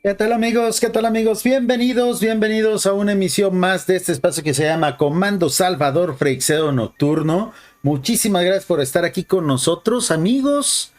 ¿Qué tal amigos? ¿Qué tal amigos? Bienvenidos a una emisión más de este espacio que se llama Comando Salvador Freixedo Nocturno. Muchísimas gracias por estar aquí con nosotros, amigos.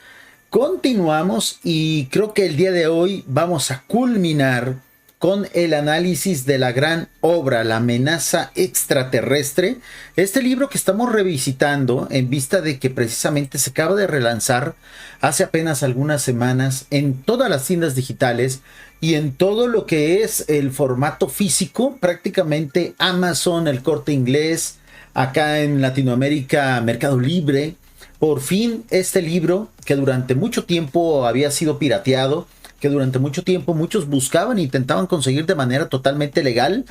Continuamos y creo que el día de hoy vamos a culminar con el análisis de la gran obra, La amenaza extraterrestre. Este libro que estamos revisitando en vista de que precisamente se acaba de relanzar hace apenas algunas semanas en todas las tiendas digitales y en todo lo que es el formato físico, prácticamente Amazon, El Corte Inglés, acá en Latinoamérica, Mercado Libre. Por fin este libro, que durante mucho tiempo había sido pirateado, que durante mucho tiempo muchos buscaban e intentaban conseguir de manera totalmente legal,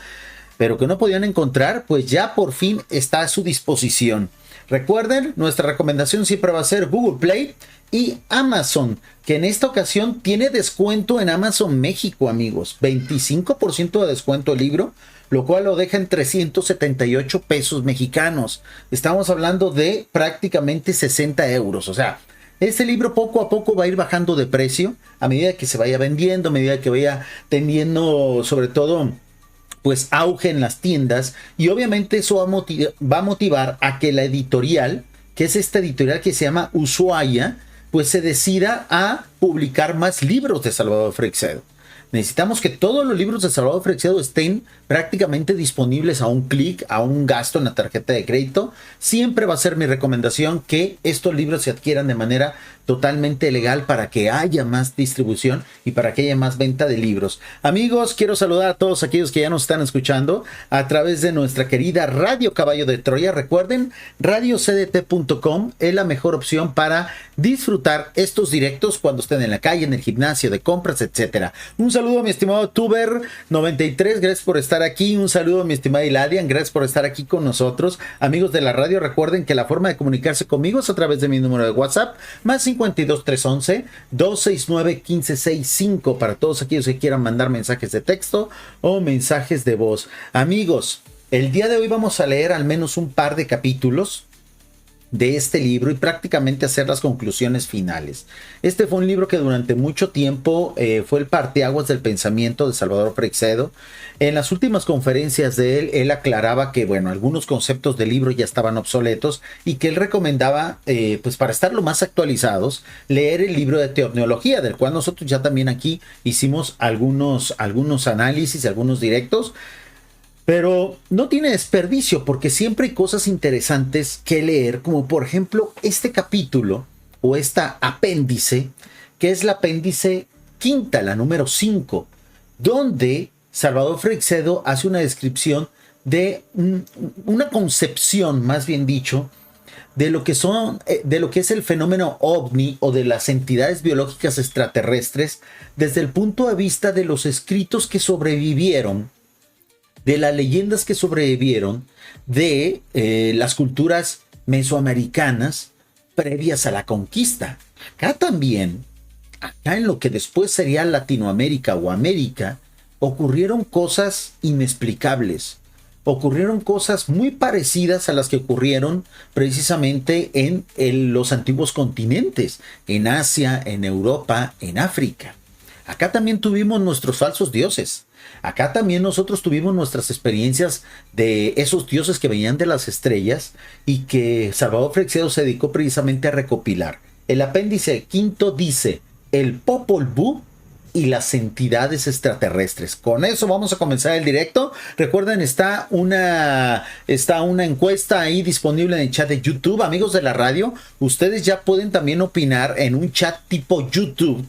pero que no podían encontrar, pues ya por fin está a su disposición. Recuerden, nuestra recomendación siempre va a ser Google Play y Amazon, que en esta ocasión tiene descuento en Amazon México, amigos. 25% de descuento el libro, lo cual lo deja en 378 pesos mexicanos. Estamos hablando de prácticamente 60 euros. O sea, este libro poco a poco va a ir bajando de precio a medida que se vaya vendiendo, a medida que vaya teniendo sobre todo pues auge en las tiendas, y obviamente eso va a motivar a que la editorial, que es esta editorial que se llama Ushuaia, pues se decida a publicar más libros de Salvador Freixedo. Necesitamos que todos los libros de Salvador Freixedo estén prácticamente disponibles a un clic, a un gasto en la tarjeta de crédito. Siempre va a ser mi recomendación que estos libros se adquieran de manera totalmente legal para que haya más distribución y para que haya más venta de libros. Amigos, quiero saludar a todos aquellos que ya nos están escuchando a través de nuestra querida Radio Caballo de Troya. Recuerden, radiocdt.com es la mejor opción para disfrutar estos directos cuando estén en la calle, en el gimnasio, de compras, etcétera. Un saludo a mi estimado Tuber93, gracias por estar aquí. Un saludo a mi estimada Hiladian, gracias por estar aquí con nosotros. Amigos de la radio, recuerden que la forma de comunicarse conmigo es a través de mi número de WhatsApp, más 52 311 269 1565, para todos aquellos que quieran mandar mensajes de texto o mensajes de voz. Amigos, el día de hoy vamos a leer al menos un par de capítulos de este libro y prácticamente hacer las conclusiones finales. Este fue un libro que durante mucho tiempo fue el parteaguas del pensamiento de Salvador Freixedo. En las últimas conferencias de él aclaraba que, bueno, algunos conceptos del libro ya estaban obsoletos y que él recomendaba, pues para estar lo más actualizados, leer el libro de teoneología, del cual nosotros ya también aquí hicimos algunos análisis, algunos directos. Pero no tiene desperdicio porque siempre hay cosas interesantes que leer, como por ejemplo este capítulo o esta apéndice, que es la apéndice quinta, la número 5, donde Salvador Freixedo hace una descripción de una concepción, más bien dicho, de lo que de lo que es el fenómeno ovni o de las entidades biológicas extraterrestres desde el punto de vista de los escritos que sobrevivieron, de las leyendas que sobrevivieron de las culturas mesoamericanas previas a la conquista. Acá también, acá en lo que después sería Latinoamérica o América, ocurrieron cosas inexplicables. Ocurrieron cosas muy parecidas a las que ocurrieron precisamente en los antiguos continentes, en Asia, en Europa, en África. Acá también tuvimos nuestros falsos dioses. Acá también nosotros tuvimos nuestras experiencias de esos dioses que venían de las estrellas y que Salvador Freixedo se dedicó precisamente a recopilar. El apéndice quinto dice el Popol Vuh y las entidades extraterrestres. Con eso vamos a comenzar el directo. Recuerden, está una encuesta ahí disponible en el chat de YouTube. Amigos de la radio, ustedes ya pueden también opinar en un chat tipo YouTube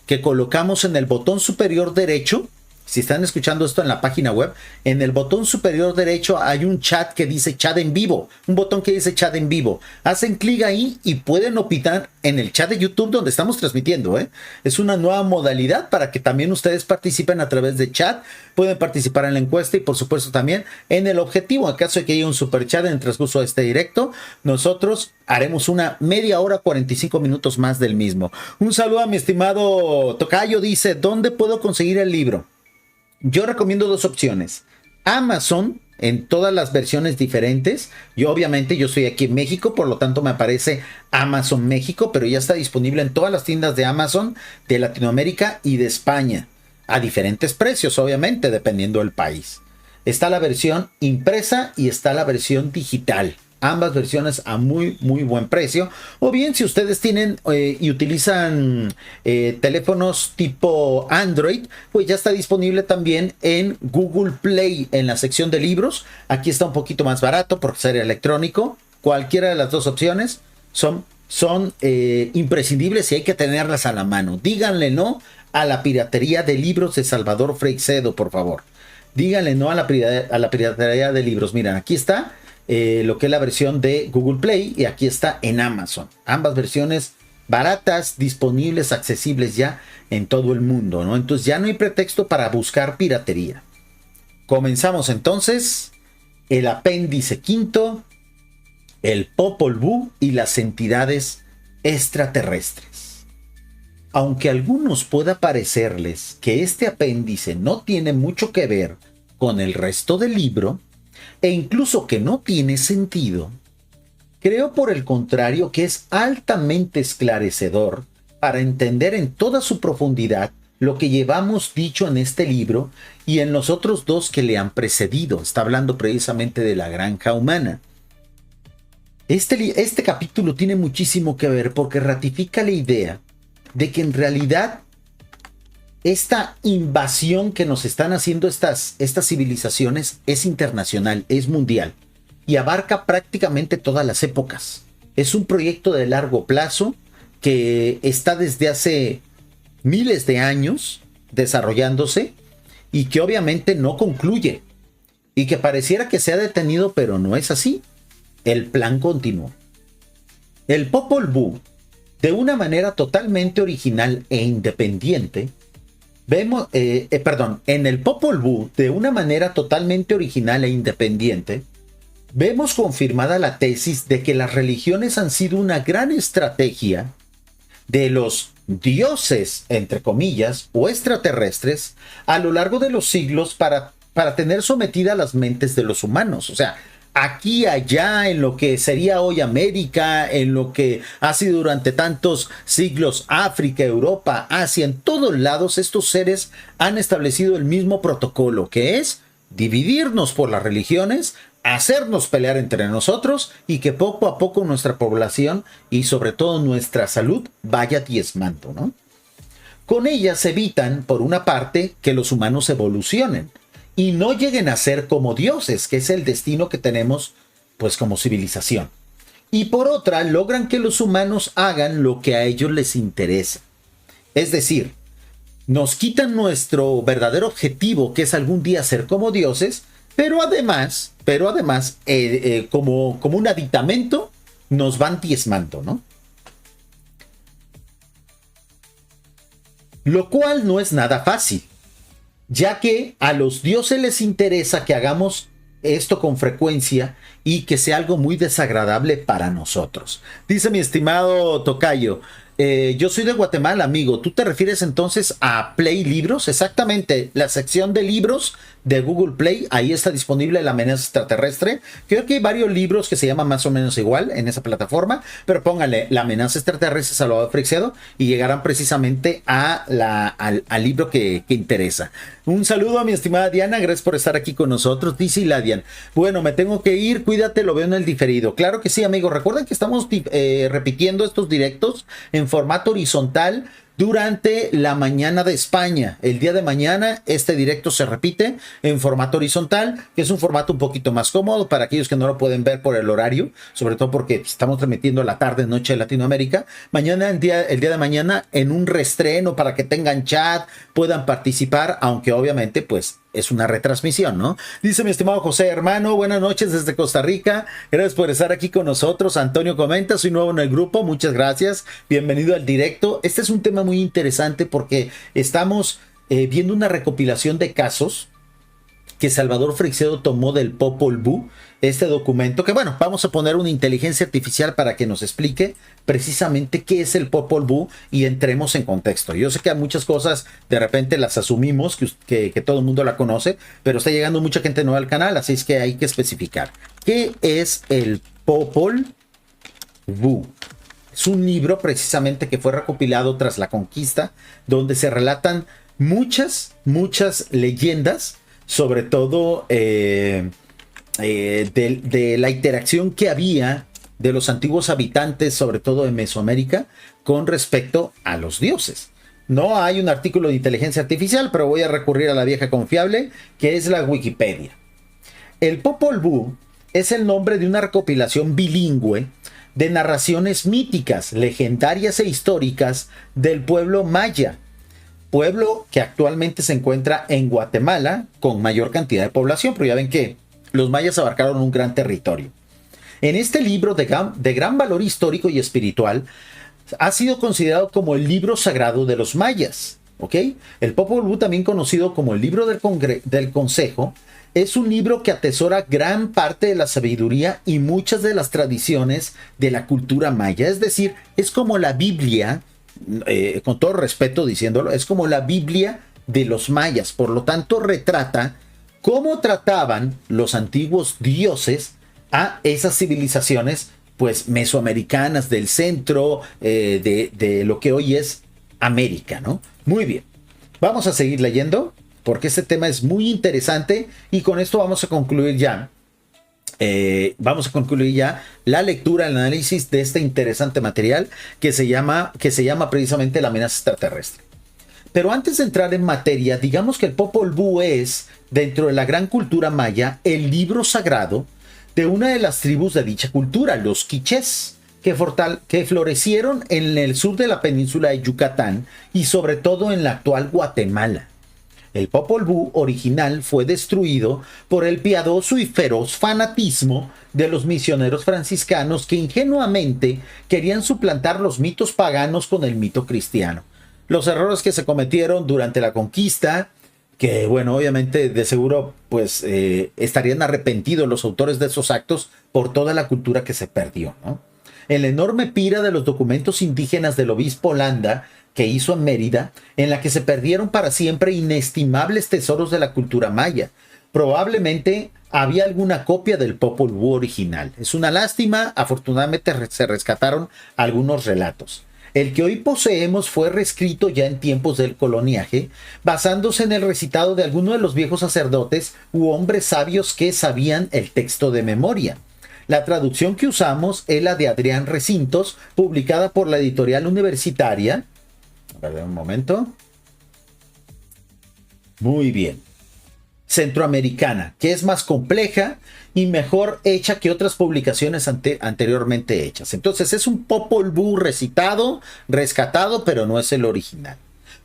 que colocamos en el botón superior derecho. Si están escuchando esto en la página web, en el botón superior derecho hay un chat que dice chat en vivo, un botón que dice chat en vivo. Hacen clic ahí y pueden opinar en el chat de YouTube donde estamos transmitiendo. Es una nueva modalidad para que también ustedes participen a través de chat. Pueden participar en la encuesta y por supuesto también en el objetivo. En caso de que haya un super chat en el transcurso de este directo, nosotros haremos una media hora, 45 minutos más del mismo. Un saludo a mi estimado Tocayo, dice, ¿dónde puedo conseguir el libro? Yo recomiendo dos opciones. Amazon, en todas las versiones diferentes. Yo obviamente yo estoy aquí en México, por lo tanto me aparece Amazon México, pero ya está disponible en todas las tiendas de Amazon de Latinoamérica y de España. a diferentes precios, obviamente, dependiendo del país. Está la versión impresa y está la versión digital. Ambas versiones a muy buen precio. O bien si ustedes tienen y utilizan teléfonos tipo Android, pues ya está disponible también en Google Play en la sección de libros. Aquí está un poquito más barato por ser electrónico. Cualquiera de las dos opciones son imprescindibles y hay que tenerlas a la mano. Díganle no a la piratería de libros de Salvador Freixedo, por favor. Díganle no a la piratería de libros. Miren, aquí está lo que es la versión de Google Play y aquí está en Amazon. Ambas versiones baratas, disponibles, accesibles ya en todo el mundo, ¿no? Entonces ya no hay pretexto para buscar piratería. Comenzamos entonces el apéndice quinto, el Popol Vuh y las entidades extraterrestres. Aunque a algunos pueda parecerles que este apéndice no tiene mucho que ver con el resto del libro, e incluso que no tiene sentido, creo por el contrario que es altamente esclarecedor para entender en toda su profundidad lo que llevamos dicho en este libro y en los otros dos que le han precedido. Está hablando precisamente de la granja humana. Este capítulo tiene muchísimo que ver porque ratifica la idea de que en realidad esta invasión que nos están haciendo estas civilizaciones es internacional, es mundial y abarca prácticamente todas las épocas. Es un proyecto de largo plazo que está desde hace miles de años desarrollándose y que obviamente no concluye y que pareciera que se ha detenido, pero no es así. El plan continúa. El Popol Vuh, de una manera totalmente original e independiente, en el Popol Vuh, de una manera totalmente original e independiente, vemos confirmada la tesis de que las religiones han sido una gran estrategia de los dioses, entre comillas, o extraterrestres, a lo largo de los siglos para tener sometida las mentes de los humanos. O sea, aquí, allá, en lo que sería hoy América, en lo que ha sido durante tantos siglos África, Europa, Asia, en todos lados estos seres han establecido el mismo protocolo, que es dividirnos por las religiones, hacernos pelear entre nosotros y que poco a poco nuestra población y sobre todo nuestra salud vaya diezmando, ¿no? Con ellas evitan, por una parte, que los humanos evolucionen y no lleguen a ser como dioses, que es el destino que tenemos pues como civilización. Y por otra, logran que los humanos hagan lo que a ellos les interesa. Es decir, nos quitan nuestro verdadero objetivo, que es algún día ser como dioses, pero además como un aditamento, nos van diezmando, ¿no? Lo cual no es nada fácil, ya que a los dioses les interesa que hagamos esto con frecuencia y que sea algo muy desagradable para nosotros. Dice mi estimado tocayo, yo soy de Guatemala, amigo. ¿Tú te refieres entonces a Play Libros? Exactamente, la sección de libros de Google Play, ahí está disponible La amenaza extraterrestre. Creo que hay varios libros que se llaman más o menos igual en esa plataforma, pero pónganle La amenaza extraterrestre Salvador Freixedo y llegarán precisamente al libro que interesa. Un saludo a mi estimada Diana, gracias por estar aquí con nosotros. Dice Ladian, bueno, me tengo que ir, cuídate, lo veo en el diferido. Claro que sí, amigos, recuerden que estamos repitiendo estos directos en formato horizontal durante la mañana de España. El día de mañana este directo se repite en formato horizontal, que es un formato un poquito más cómodo para aquellos que no lo pueden ver por el horario, sobre todo porque estamos transmitiendo la tarde, noche de Latinoamérica. Mañana, el día de mañana, en un reestreno para que tengan chat, puedan participar, aunque obviamente pues es una retransmisión, ¿no? Dice mi estimado José Hermano, buenas noches desde Costa Rica, gracias por estar aquí con nosotros. Antonio comenta, soy nuevo en el grupo, muchas gracias, bienvenido al directo. Este es un tema muy interesante porque estamos viendo una recopilación de casos que Salvador Freixedo tomó del Popol Vuh, este documento, que bueno, vamos a poner una inteligencia artificial para que nos explique precisamente qué es el Popol Vuh y entremos en contexto. Yo sé que a muchas cosas de repente las asumimos, que todo el mundo la conoce, pero está llegando mucha gente nueva al canal, así es que hay que especificar. ¿Qué es el Popol Vuh? Es un libro precisamente que fue recopilado tras la conquista, donde se relatan muchas leyendas, sobre todo de la interacción que había de los antiguos habitantes, sobre todo de Mesoamérica, con respecto a los dioses. No hay un artículo de inteligencia artificial, pero voy a recurrir a la vieja confiable, que es la Wikipedia. El Popol Vuh es el nombre de una recopilación bilingüe de narraciones míticas, legendarias e históricas del pueblo maya, pueblo que actualmente se encuentra en Guatemala con mayor cantidad de población, pero ya ven que los mayas abarcaron un gran territorio. En este libro de gran valor histórico y espiritual, ha sido considerado como el libro sagrado de los mayas, ¿ok? El Popol Vuh, también conocido como el libro del Consejo, es un libro que atesora gran parte de la sabiduría y muchas de las tradiciones de la cultura maya. Es decir, es como la Biblia, con todo respeto diciéndolo, es como la Biblia de los mayas. Por lo tanto, retrata cómo trataban los antiguos dioses a esas civilizaciones, pues, mesoamericanas del centro, de lo que hoy es América, ¿no? Muy bien. Vamos a seguir leyendo, porque este tema es muy interesante, y con esto vamos a concluir ya. La lectura, el análisis de este interesante material que se llama precisamente la amenaza extraterrestre. Pero antes de entrar en materia, digamos que el Popol Vuh es, dentro de la gran cultura maya, el libro sagrado de una de las tribus de dicha cultura, los quichés, que florecieron en el sur de la península de Yucatán y sobre todo en la actual Guatemala. El Popol Vuh original fue destruido por el piadoso y feroz fanatismo de los misioneros franciscanos, que ingenuamente querían suplantar los mitos paganos con el mito cristiano. Los errores que se cometieron durante la conquista, que bueno, obviamente de seguro pues estarían arrepentidos los autores de esos actos por toda la cultura que se perdió, ¿no? En la enorme pira de los documentos indígenas del obispo Landa, que hizo en Mérida, en la que se perdieron para siempre inestimables tesoros de la cultura maya. Probablemente había alguna copia del Popol Vuh original. Es una lástima, afortunadamente se rescataron algunos relatos. El que hoy poseemos fue reescrito ya en tiempos del coloniaje, basándose en el recitado de algunos de los viejos sacerdotes u hombres sabios que sabían el texto de memoria. La traducción que usamos es la de Adrián Recintos, publicada por la editorial universitaria. A ver, un momento. Muy bien. Centroamericana, que es más compleja y mejor hecha que otras publicaciones anteriormente hechas. Entonces es un Popol Vuh recitado, rescatado, pero no es el original.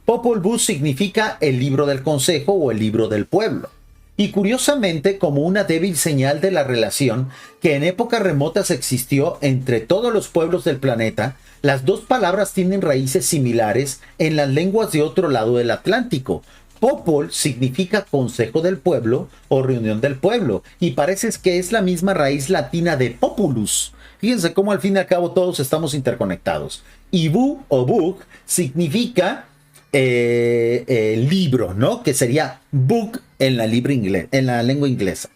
Popol Vuh significa el libro del consejo o el libro del pueblo. Y curiosamente, como una débil señal de la relación que en épocas remotas existió entre todos los pueblos del planeta, las dos palabras tienen raíces similares en las lenguas de otro lado del Atlántico. Popol significa consejo del pueblo o reunión del pueblo, y parece que es la misma raíz latina de populus. Fíjense cómo al fin y al cabo todos estamos interconectados. Y Vuh o Bug significa libro, ¿no? Que sería book en la lengua inglesa.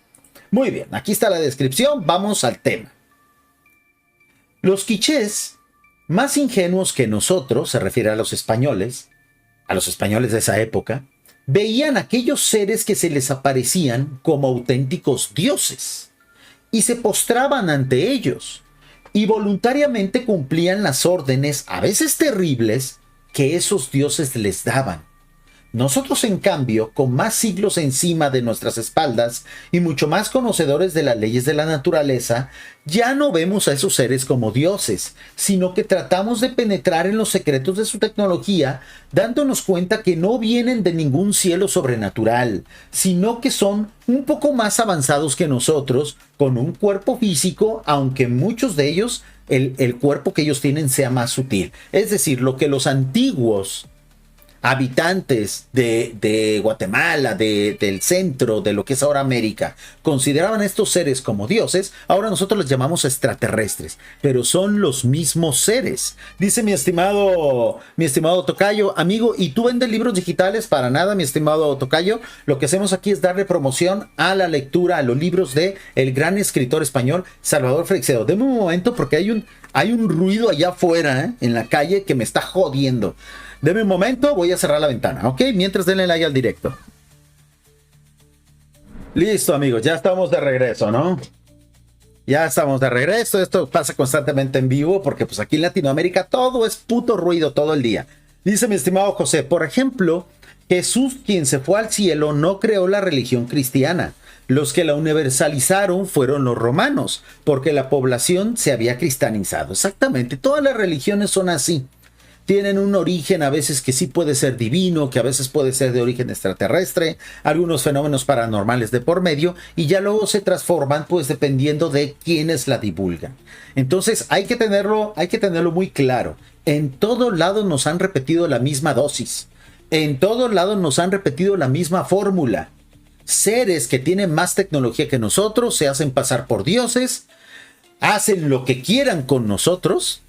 Muy bien, aquí está la descripción, vamos al tema. Los quichés, más ingenuos que nosotros, se refiere a los españoles de esa época, veían aquellos seres que se les aparecían como auténticos dioses y se postraban ante ellos y voluntariamente cumplían las órdenes, a veces terribles, que esos dioses les daban. Nosotros, en cambio, con más siglos encima de nuestras espaldas y mucho más conocedores de las leyes de la naturaleza, ya no vemos a esos seres como dioses, sino que tratamos de penetrar en los secretos de su tecnología, dándonos cuenta que no vienen de ningún cielo sobrenatural, sino que son un poco más avanzados que nosotros, con un cuerpo físico, aunque muchos de ellos, el cuerpo que ellos tienen sea más sutil. Es decir, lo que los antiguos habitantes de Guatemala, del centro, de lo que es ahora América, consideraban a estos seres como dioses, ahora nosotros los llamamos extraterrestres, pero son los mismos seres. Dice mi estimado tocayo, amigo, ¿y tú vendes libros digitales? Para nada, mi estimado tocayo. Lo que hacemos aquí es darle promoción a la lectura, a los libros de el gran escritor español Salvador Freixedo. Deme un momento porque hay un ruido allá afuera, en la calle, que me está jodiendo. Deme un momento, voy a cerrar la ventana, ¿ok? Mientras denle like al directo. Listo, amigos, ya estamos de regreso, ¿no? Ya estamos de regreso. Esto pasa constantemente en vivo porque pues aquí en Latinoamérica todo es puto ruido todo el día. Dice mi estimado José, por ejemplo, Jesús, quien se fue al cielo, no creó la religión cristiana. Los que la universalizaron fueron los romanos, porque la población se había cristianizado. Exactamente, todas las religiones son así. Tienen un origen a veces que sí puede ser divino, que a veces puede ser de origen extraterrestre, algunos fenómenos paranormales de por medio, y ya luego se transforman pues dependiendo de quiénes la divulgan. Entonces hay que tenerlo muy claro. En todos lados nos han repetido la misma dosis. En todos lados nos han repetido la misma fórmula. Seres que tienen más tecnología que nosotros se hacen pasar por dioses, hacen lo que quieran con nosotros,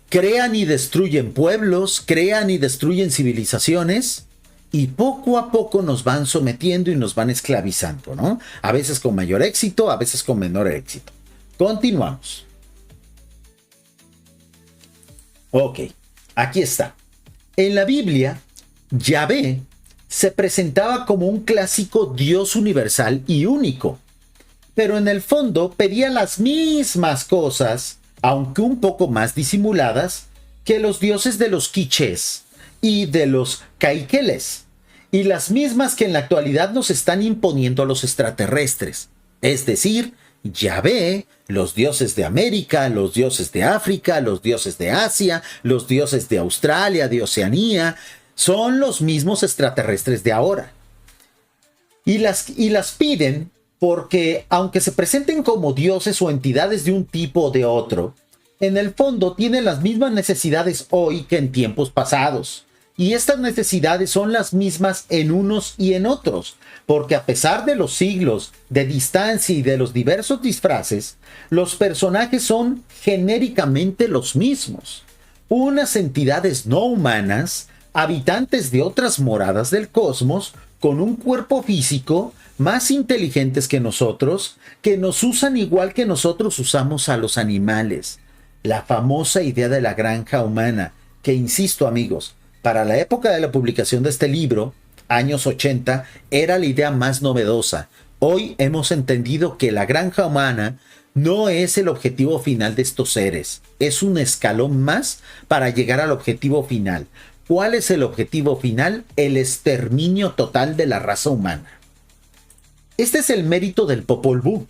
crean y destruyen pueblos, crean y destruyen civilizaciones y poco a poco nos van sometiendo y nos van esclavizando, ¿no? A veces con mayor éxito, a veces con menor éxito. Continuamos. Ok, aquí está. En la Biblia, Yahvé se presentaba como un clásico Dios universal y único, pero en el fondo pedía las mismas cosas, aunque un poco más disimuladas, que los dioses de los quichés y de los caiqueles, y las mismas que en la actualidad nos están imponiendo a los extraterrestres, es decir, Yahvé, los dioses de América, los dioses de África, los dioses de Asia, los dioses de Australia, de Oceanía, son los mismos extraterrestres de ahora. Y las piden porque, aunque se presenten como dioses o entidades de un tipo o de otro, en el fondo tienen las mismas necesidades hoy que en tiempos pasados. Y estas necesidades son las mismas en unos y en otros, porque a pesar de los siglos de distancia y de los diversos disfraces, los personajes son genéricamente los mismos. Unas entidades no humanas, habitantes de otras moradas del cosmos, con un cuerpo físico, más inteligentes que nosotros, que nos usan igual que nosotros usamos a los animales. La famosa idea de la granja humana, que insisto amigos, para la época de la publicación de este libro, años 80, era la idea más novedosa. Hoy hemos entendido que la granja humana no es el objetivo final de estos seres, es un escalón más para llegar al objetivo final. ¿Cuál es el objetivo final? El exterminio total de la raza humana. Este es el mérito del Popol Vuh,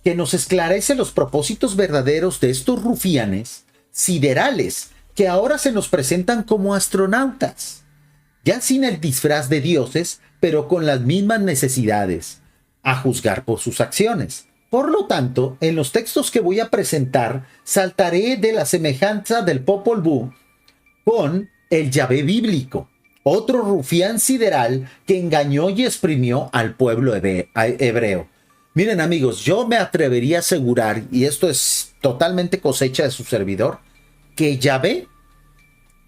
que nos esclarece los propósitos verdaderos de estos rufianes siderales que ahora se nos presentan como astronautas, ya sin el disfraz de dioses, pero con las mismas necesidades, a juzgar por sus acciones. Por lo tanto, en los textos que voy a presentar, saltaré de la semejanza del Popol Vuh con el Yahvé bíblico, otro rufián sideral que engañó y exprimió al pueblo hebreo. Miren amigos, yo me atrevería a asegurar, y esto es totalmente cosecha de su servidor, que Yahvé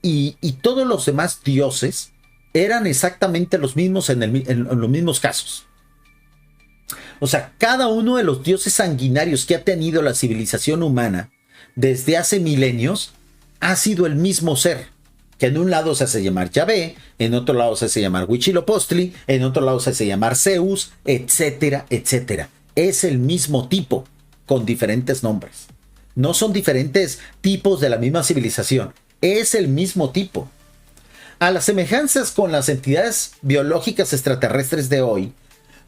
y todos los demás dioses eran exactamente los mismos en los mismos casos. O sea, cada uno de los dioses sanguinarios que ha tenido la civilización humana desde hace milenios ha sido el mismo ser, que en un lado se hace llamar Yahvé, en otro lado se hace llamar Huitzilopochtli, en otro lado se hace llamar Zeus, etcétera, etcétera. Es el mismo tipo, con diferentes nombres. No son diferentes tipos de la misma civilización, es el mismo tipo. A las semejanzas con las entidades biológicas extraterrestres de hoy,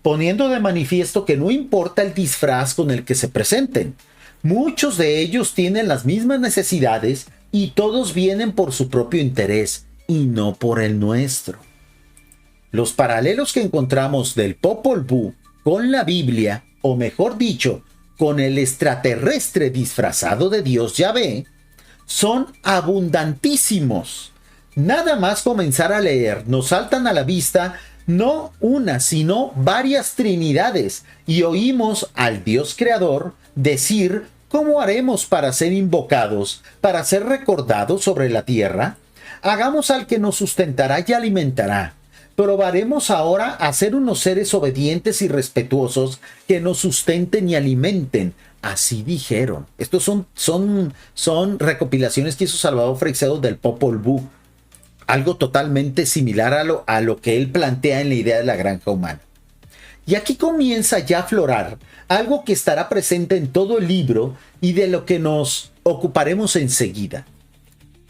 poniendo de manifiesto que no importa el disfraz con el que se presenten, muchos de ellos tienen las mismas necesidades y todos vienen por su propio interés y no por el nuestro. Los paralelos que encontramos del Popol Vuh con la Biblia, o mejor dicho, con el extraterrestre disfrazado de Dios Yahvé, son abundantísimos. Nada más comenzar a leer, nos saltan a la vista no una, sino varias trinidades, y oímos al Dios creador decir: ¿cómo haremos para ser invocados, para ser recordados sobre la tierra? Hagamos al que nos sustentará y alimentará. Probaremos ahora a ser unos seres obedientes y respetuosos que nos sustenten y alimenten. Así dijeron. Estos son recopilaciones que hizo Salvador Freixedo del Popol Vuh. algo totalmente similar a lo que él plantea en la idea de la granja humana. Y aquí comienza ya a aflorar algo que estará presente en todo el libro y de lo que nos ocuparemos enseguida.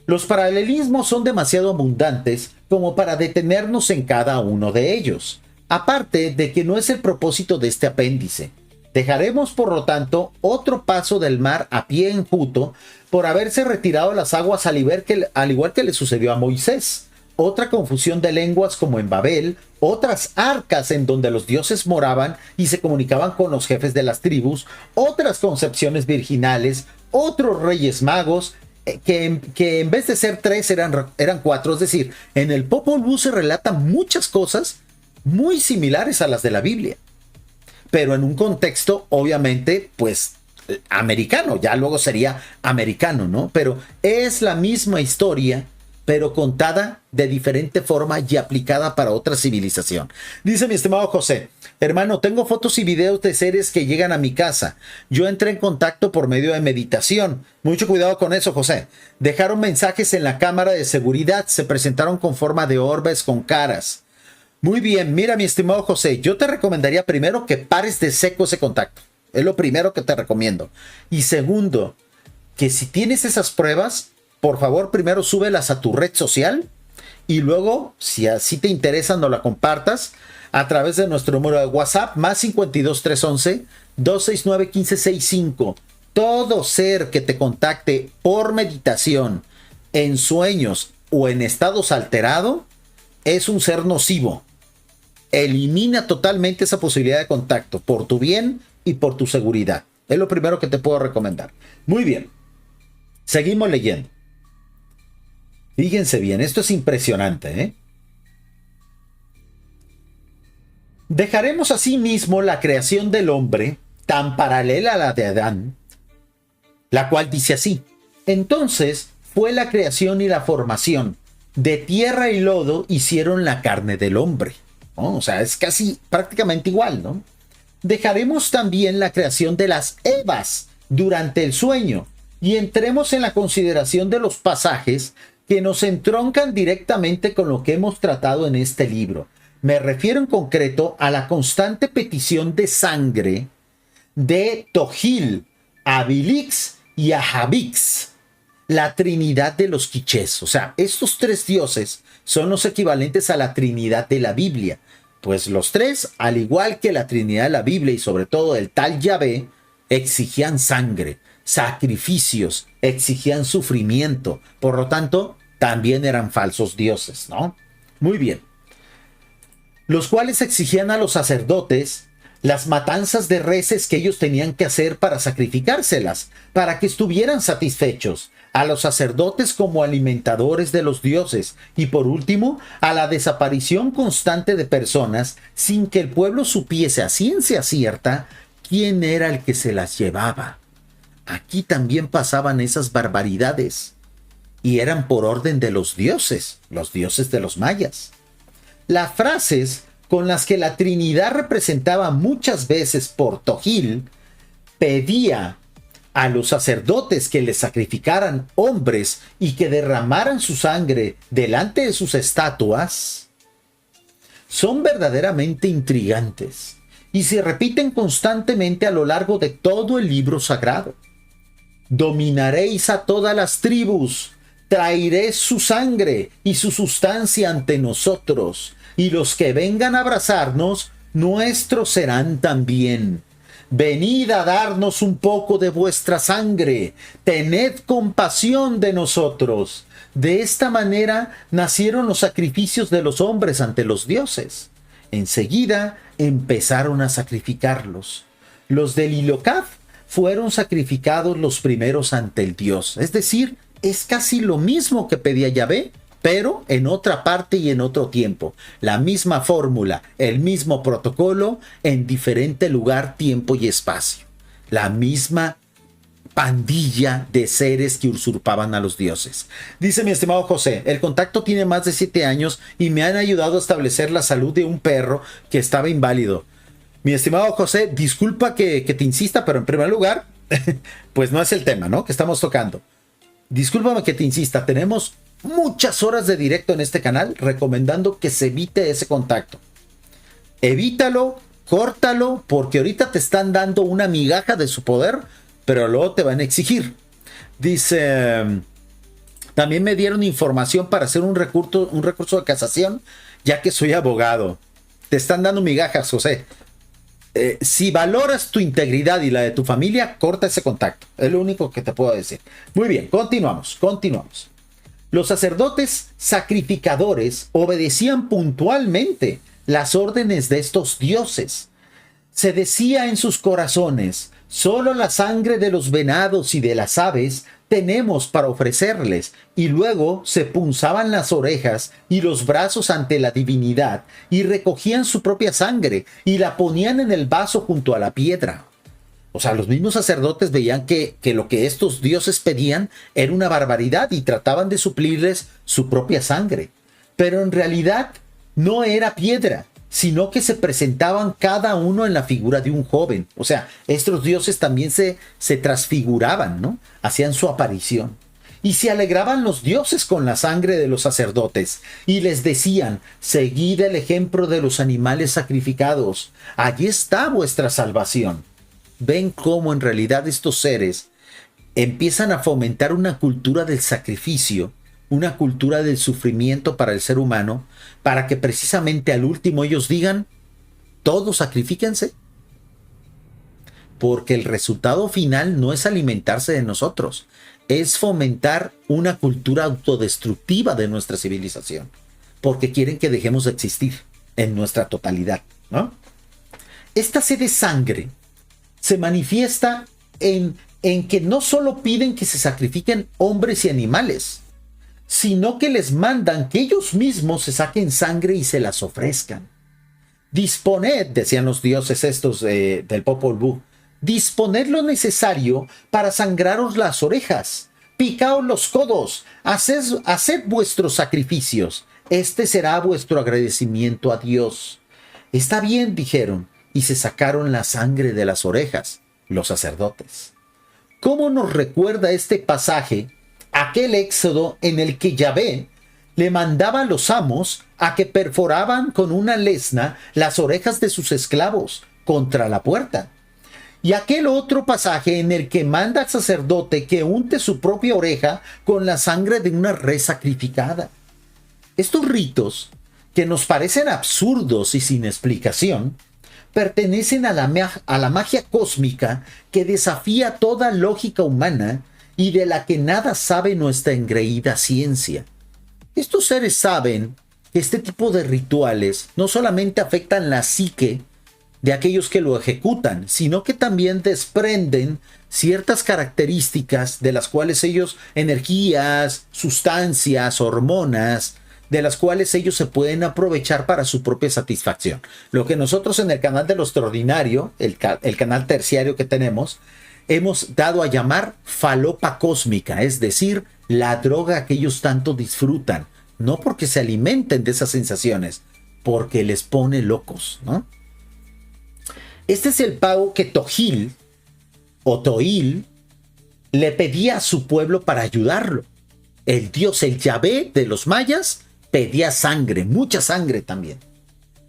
Los paralelismos son demasiado abundantes como para detenernos en cada uno de ellos, aparte de que no es el propósito de este apéndice. Dejaremos, por lo tanto, otro paso del mar a pie enjuto por haberse retirado las aguas al igual que le sucedió a Moisés. Otra confusión de lenguas como en Babel, otras arcas en donde los dioses moraban y se comunicaban con los jefes de las tribus, otras concepciones virginales, otros reyes magos, que en vez de ser 3 eran 4. Es decir, en el Popol Vuh se relatan muchas cosas muy similares a las de la Biblia, pero en un contexto obviamente pues americano, ya luego sería americano, ¿no? Pero es la misma historia, pero contada de diferente forma y aplicada para otra civilización. Dice mi estimado José: hermano, tengo fotos y videos de seres que llegan a mi casa. Yo entré en contacto por medio de meditación. Mucho cuidado con eso, José. Dejaron mensajes en la cámara de seguridad. Se presentaron con forma de orbes con caras. Muy bien, mira mi estimado José, yo te recomendaría primero que pares de seco ese contacto. Es lo primero que te recomiendo. Y segundo, que si tienes esas pruebas, por favor, primero súbelas a tu red social y luego, si así te interesa, no la compartas a través de nuestro número de WhatsApp, más 52 311 269 1565. Todo ser que te contacte por meditación, en sueños o en estados alterados, es un ser nocivo. Elimina totalmente esa posibilidad de contacto por tu bien y por tu seguridad. Es lo primero que te puedo recomendar. Muy bien. Seguimos leyendo. Fíjense bien, esto es impresionante, ¿eh? Dejaremos asimismo la creación del hombre tan paralela a la de Adán, la cual dice así: entonces fue la creación y la formación, de tierra y lodo hicieron la carne del hombre. ¿No? O sea, es casi prácticamente igual, ¿no? Dejaremos también la creación de las Evas durante el sueño y entremos en la consideración de los pasajes que nos entroncan directamente con lo que hemos tratado en este libro. Me refiero en concreto a la constante petición de sangre de Tohil, Abilix y Ahabix, la trinidad de los quichés. O sea, estos 3 dioses son los equivalentes a la trinidad de la Biblia. Pues los 3, al igual que la trinidad de la Biblia y sobre todo el tal Yahvé, exigían sangre, sacrificios, exigían sufrimiento. Por lo tanto, también eran falsos dioses, ¿no? Muy bien. Los cuales exigían a los sacerdotes las matanzas de reses que ellos tenían que hacer para sacrificárselas, para que estuvieran satisfechos, a los sacerdotes como alimentadores de los dioses y por último a la desaparición constante de personas sin que el pueblo supiese a ciencia cierta quién era el que se las llevaba. Aquí también pasaban esas barbaridades y eran por orden de los dioses de los mayas. Las frases con las que la Trinidad representaba muchas veces por Tohil pedía a los sacerdotes que les sacrificaran hombres y que derramaran su sangre delante de sus estatuas, son verdaderamente intrigantes y se repiten constantemente a lo largo de todo el libro sagrado. Dominaréis a todas las tribus, traeré su sangre y su sustancia ante nosotros, y los que vengan a abrazarnos, nuestros serán también. Venid a darnos un poco de vuestra sangre, tened compasión de nosotros. De esta manera nacieron los sacrificios de los hombres ante los dioses. Enseguida empezaron a sacrificarlos. Los del Ilocaf fueron sacrificados los primeros ante el dios. Es decir, es casi lo mismo que pedía Yahvé, pero en otra parte y en otro tiempo. La misma fórmula, el mismo protocolo, en diferente lugar, tiempo y espacio. La misma pandilla de seres que usurpaban a los dioses. Dice mi estimado José: el contacto tiene más de 7 años y me han ayudado a establecer la salud de un perro que estaba inválido. Mi estimado José, disculpa que te insista, pero en primer lugar, pues no es el tema, ¿no?, que estamos tocando. Discúlpame que te insista, tenemos muchas horas de directo en este canal recomendando que se evite ese contacto. Evítalo, córtalo, porque ahorita te están dando una migaja de su poder, pero luego te van a exigir. Dice, también me dieron información para hacer un recurso de casación, ya que soy abogado. Te están dando migajas, José. Si valoras tu integridad y la de tu familia, corta ese contacto. Es lo único que te puedo decir. Muy bien, continuamos. Los sacerdotes sacrificadores obedecían puntualmente las órdenes de estos dioses. Se decía en sus corazones, solo la sangre de los venados y de las aves tenemos para ofrecerles, y luego se punzaban las orejas y los brazos ante la divinidad, y recogían su propia sangre y la ponían en el vaso junto a la piedra. O sea, los mismos sacerdotes veían que lo que estos dioses pedían era una barbaridad y trataban de suplirles su propia sangre. Pero en realidad no era piedra, sino que se presentaban cada uno en la figura de un joven. O sea, estos dioses también se transfiguraban, ¿no? Hacían su aparición. Y se alegraban los dioses con la sangre de los sacerdotes, y les decían, seguid el ejemplo de los animales sacrificados, allí está vuestra salvación. Ven cómo en realidad estos seres empiezan a fomentar una cultura del sacrificio, una cultura del sufrimiento para el ser humano, para que precisamente al último ellos digan, todos sacrifíquense, porque el resultado final no es alimentarse de nosotros, es fomentar una cultura autodestructiva de nuestra civilización, porque quieren que dejemos de existir en nuestra totalidad, ¿no? Esta sed de sangre se manifiesta en que no solo piden que se sacrifiquen hombres y animales, sino que les mandan que ellos mismos se saquen sangre y se las ofrezcan. Disponed, decían los dioses estos del Popol Vuh, disponed lo necesario para sangraros las orejas, picaos los codos, haced vuestros sacrificios, este será vuestro agradecimiento a Dios. Está bien, dijeron, y se sacaron la sangre de las orejas, los sacerdotes. ¿Cómo nos recuerda este pasaje aquel éxodo en el que Yahvé le mandaba a los amos a que perforaban con una lesna las orejas de sus esclavos contra la puerta? Y aquel otro pasaje en el que manda al sacerdote que unte su propia oreja con la sangre de una res sacrificada. Estos ritos, que nos parecen absurdos y sin explicación, pertenecen a la magia cósmica que desafía toda lógica humana y de la que nada sabe nuestra engreída ciencia. Estos seres saben que este tipo de rituales no solamente afectan la psique de aquellos que lo ejecutan, sino que también desprenden ciertas características de las cuales ellos, energías, sustancias, hormonas, de las cuales ellos se pueden aprovechar para su propia satisfacción. Lo que nosotros en el canal de lo extraordinario, el canal terciario que tenemos, hemos dado a llamar falopa cósmica, es decir, la droga que ellos tanto disfrutan, no porque se alimenten de esas sensaciones, porque les pone locos, ¿no? Este es el pago que Tohil o Toil le pedía a su pueblo para ayudarlo. El dios, el Yahvé de los mayas, pedía sangre, mucha sangre también.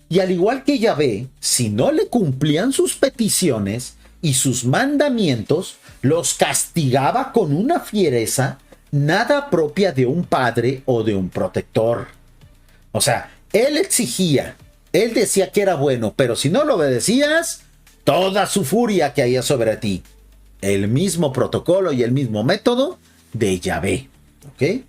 Y al igual que Yahvé, si no le cumplían sus peticiones y sus mandamientos, los castigaba con una fiereza nada propia de un padre o de un protector. O sea, él exigía, él decía que era bueno, pero si no lo obedecías, toda su furia caía sobre ti. El mismo protocolo y el mismo método de Yahvé, ¿ok?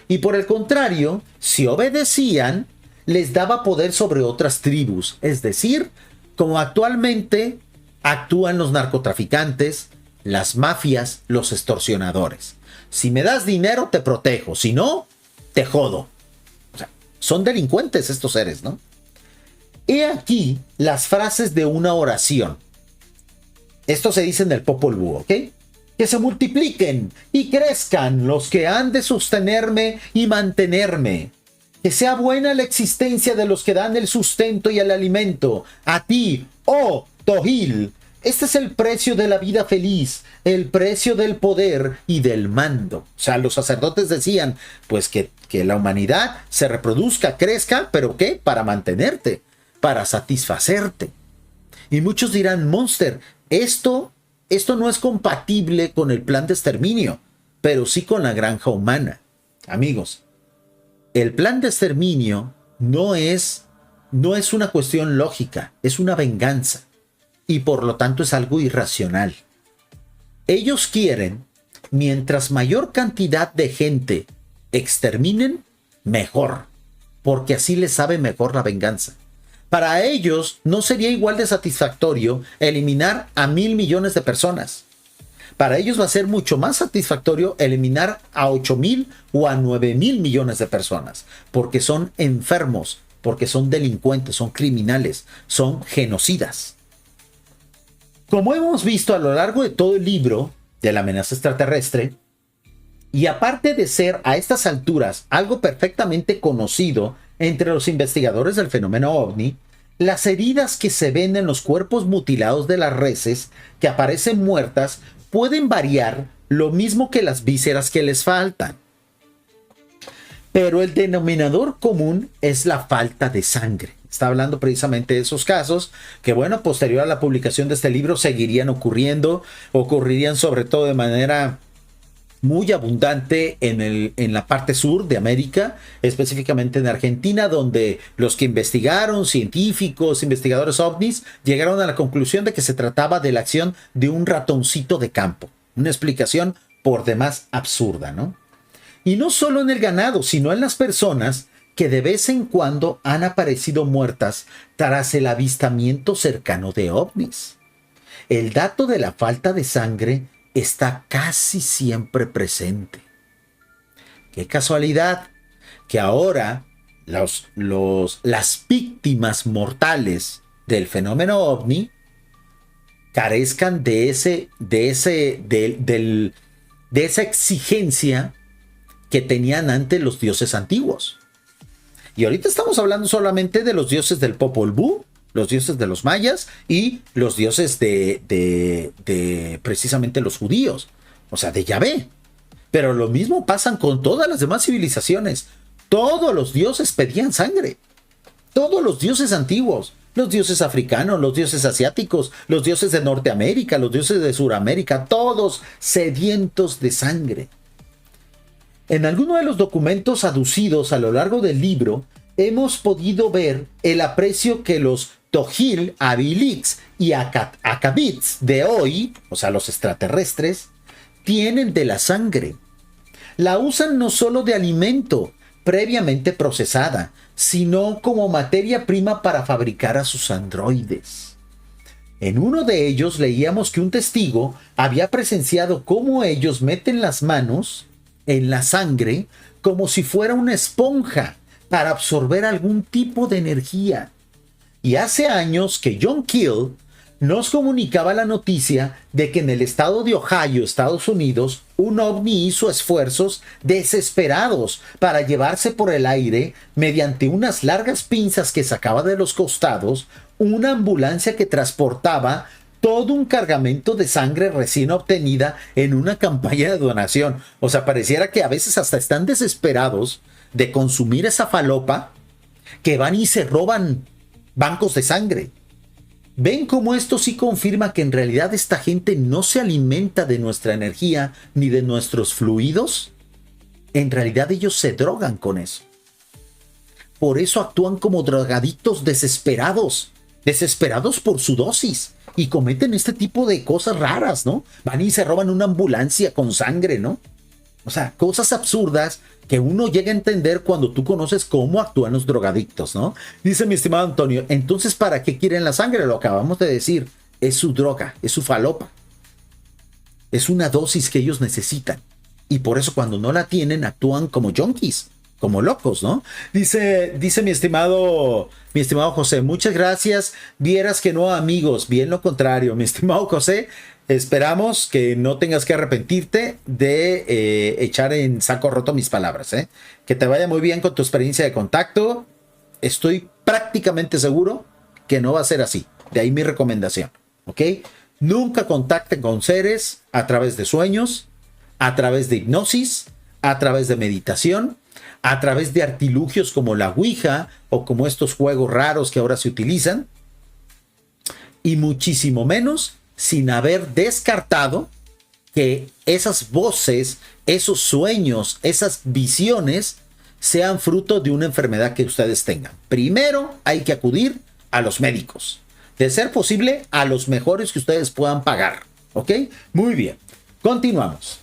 Y por el contrario, si obedecían, les daba poder sobre otras tribus, es decir, como actualmente actúan los narcotraficantes, las mafias, los extorsionadores. Si me das dinero, te protejo, si no, te jodo. O sea, son delincuentes estos seres, ¿no? He aquí las frases de una oración. Esto se dice en el Popol Vuh, ¿ok? Que se multipliquen y crezcan los que han de sostenerme y mantenerme. Que sea buena la existencia de los que dan el sustento y el alimento. A ti, oh Tohil, este es el precio de la vida feliz, el precio del poder y del mando. O sea, los sacerdotes decían, pues que la humanidad se reproduzca, crezca, ¿pero qué? Para mantenerte, para satisfacerte. Y muchos dirán, Monster, esto no es compatible con el plan de exterminio, pero sí con la granja humana. Amigos, el plan de exterminio no es una cuestión lógica, es una venganza. Y por lo tanto es algo irracional. Ellos quieren, mientras mayor cantidad de gente exterminen, mejor, porque así les sabe mejor la venganza. Para ellos no sería igual de satisfactorio eliminar a 1,000 millones de personas. Para ellos va a ser mucho más satisfactorio eliminar a 8,000 o a 9,000 millones de personas, porque son enfermos, porque son delincuentes, son criminales, son genocidas. Como hemos visto a lo largo de todo el libro de la amenaza extraterrestre, y aparte de ser a estas alturas algo perfectamente conocido entre los investigadores del fenómeno ovni, las heridas que se ven en los cuerpos mutilados de las reses que aparecen muertas pueden variar lo mismo que las vísceras que les faltan. Pero el denominador común es la falta de sangre. Está hablando precisamente de esos casos que, bueno, posterior a la publicación de este libro seguirían ocurrirían sobre todo de manera muy abundante en la parte sur de América, específicamente en Argentina, donde los que investigaron, científicos, investigadores ovnis, llegaron a la conclusión de que se trataba de la acción de un ratoncito de campo. Una explicación por demás absurda, ¿no? Y no solo en el ganado, sino en las personas que de vez en cuando han aparecido muertas tras el avistamiento cercano de ovnis. El dato de la falta de sangre está casi siempre presente. Qué casualidad que ahora las víctimas mortales del fenómeno ovni carezcan de esa exigencia que tenían antes los dioses antiguos. Y ahorita estamos hablando solamente de los dioses del Popol Vuh, los dioses de los mayas y los dioses de precisamente los judíos, o sea, de Yahvé. Pero lo mismo pasan con todas las demás civilizaciones. Todos los dioses pedían sangre. Todos los dioses antiguos, los dioses africanos, los dioses asiáticos, los dioses de Norteamérica, los dioses de Suramérica, todos sedientos de sangre. En alguno de los documentos aducidos a lo largo del libro, hemos podido ver el aprecio que los Tohil, Abilix y Akabits de hoy, o sea, los extraterrestres, tienen de la sangre. La usan no solo de alimento previamente procesada, sino como materia prima para fabricar a sus androides. En uno de ellos leíamos que un testigo había presenciado cómo ellos meten las manos en la sangre como si fuera una esponja para absorber algún tipo de energía. Y hace años que John Keel nos comunicaba la noticia de que en el estado de Ohio, Estados Unidos, un ovni hizo esfuerzos desesperados para llevarse por el aire, mediante unas largas pinzas que sacaba de los costados, una ambulancia que transportaba todo un cargamento de sangre recién obtenida en una campaña de donación. O sea, pareciera que a veces hasta están desesperados de consumir esa falopa, que van y se roban bancos de sangre. ¿Ven cómo esto sí confirma que en realidad esta gente no se alimenta de nuestra energía ni de nuestros fluidos? En realidad ellos se drogan con eso. Por eso actúan como drogadictos desesperados por su dosis, y cometen este tipo de cosas raras, ¿no? Van y se roban una ambulancia con sangre, ¿no? O sea, cosas absurdas que uno llega a entender cuando tú conoces cómo actúan los drogadictos, ¿no? Dice mi estimado Antonio, entonces, ¿para qué quieren la sangre? Lo acabamos de decir, es su droga, es su falopa. Es una dosis que ellos necesitan. Y por eso cuando no la tienen, actúan como junkies, como locos, ¿no? Dice mi estimado José, muchas gracias. Vieras que no, amigos, bien lo contrario, mi estimado José. Esperamos que no tengas que arrepentirte de echar en saco roto mis palabras, ¿eh? Que te vaya muy bien con tu experiencia de contacto. Estoy prácticamente seguro que no va a ser así. De ahí mi recomendación, ¿ok? Nunca contacten con seres a través de sueños, a través de hipnosis, a través de meditación, a través de artilugios como la Ouija o como estos juegos raros que ahora se utilizan, y muchísimo menos sin haber descartado que esas voces, esos sueños, esas visiones sean fruto de una enfermedad que ustedes tengan. Primero hay que acudir a los médicos. De ser posible, a los mejores que ustedes puedan pagar. ¿Ok? Muy bien. Continuamos.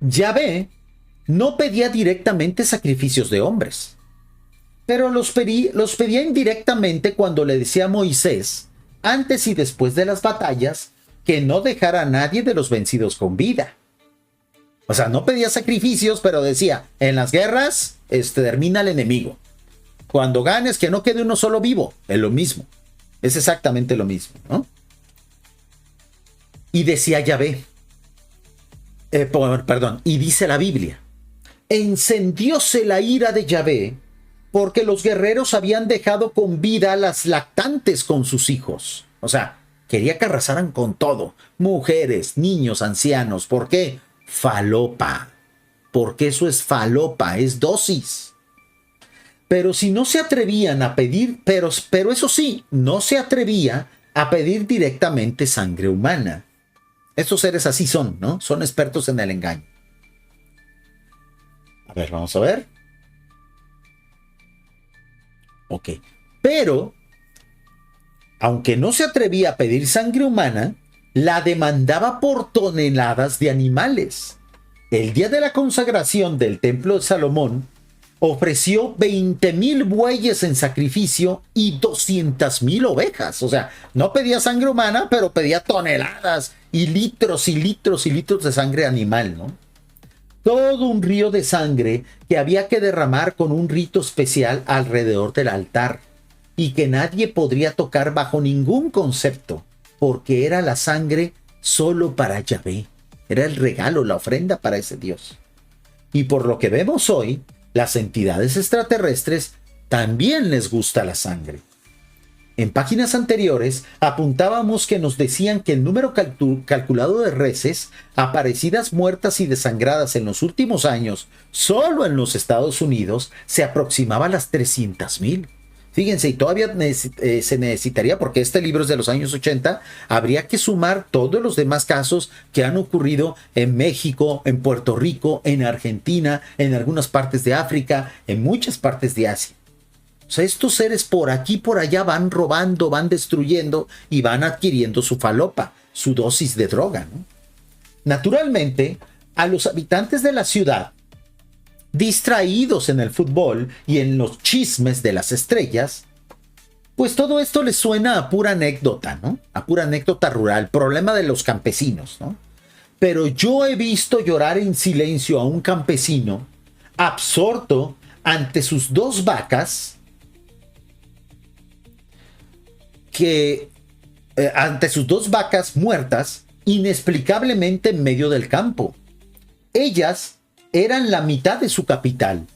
Yahvé no pedía directamente sacrificios de hombres, pero los pedía indirectamente cuando le decía a Moisés, antes y después de las batallas, que no dejara a nadie de los vencidos con vida. O sea, no pedía sacrificios, pero decía, en las guerras, termina el enemigo. Cuando ganes, que no quede uno solo vivo. Es lo mismo. Es exactamente lo mismo, ¿no? Y decía Yahvé, y dice la Biblia, encendióse la ira de Yahvé porque los guerreros habían dejado con vida a las lactantes con sus hijos. O sea, quería que arrasaran con todo. Mujeres, niños, ancianos. ¿Por qué? Falopa. Porque eso es falopa, es dosis. Pero si no se atrevían a pedir, pero eso sí, no se atrevía a pedir directamente sangre humana. Estos seres así son, ¿no? Son expertos en el engaño. A ver, vamos a ver. Ok. Pero, aunque no se atrevía a pedir sangre humana, la demandaba por toneladas de animales. El día de la consagración del templo de Salomón, ofreció 20,000 bueyes en sacrificio y 200,000 ovejas. O sea, no pedía sangre humana, pero pedía toneladas y litros y litros y litros de sangre animal, ¿no? Todo un río de sangre que había que derramar con un rito especial alrededor del altar y que nadie podría tocar bajo ningún concepto, porque era la sangre solo para Yahvé. Era el regalo, la ofrenda para ese Dios. Y por lo que vemos hoy, las entidades extraterrestres también les gusta la sangre. En páginas anteriores apuntábamos que nos decían que el número calculado de reses aparecidas muertas y desangradas en los últimos años, solo en los Estados Unidos, se aproximaba a las 300,000. Fíjense, y todavía se necesitaría, porque este libro es de los años 80, habría que sumar todos los demás casos que han ocurrido en México, en Puerto Rico, en Argentina, en algunas partes de África, en muchas partes de Asia. O sea, estos seres por aquí, por allá van robando, van destruyendo y van adquiriendo su falopa, su dosis de droga, ¿no? Naturalmente, a los habitantes de la ciudad, distraídos en el fútbol y en los chismes de las estrellas, pues todo esto les suena a pura anécdota, ¿no? A pura anécdota rural, problema de los campesinos, ¿no? Pero yo he visto llorar en silencio a un campesino absorto ante sus dos vacas muertas inexplicablemente en medio del campo. Ellas eran la mitad de su capital,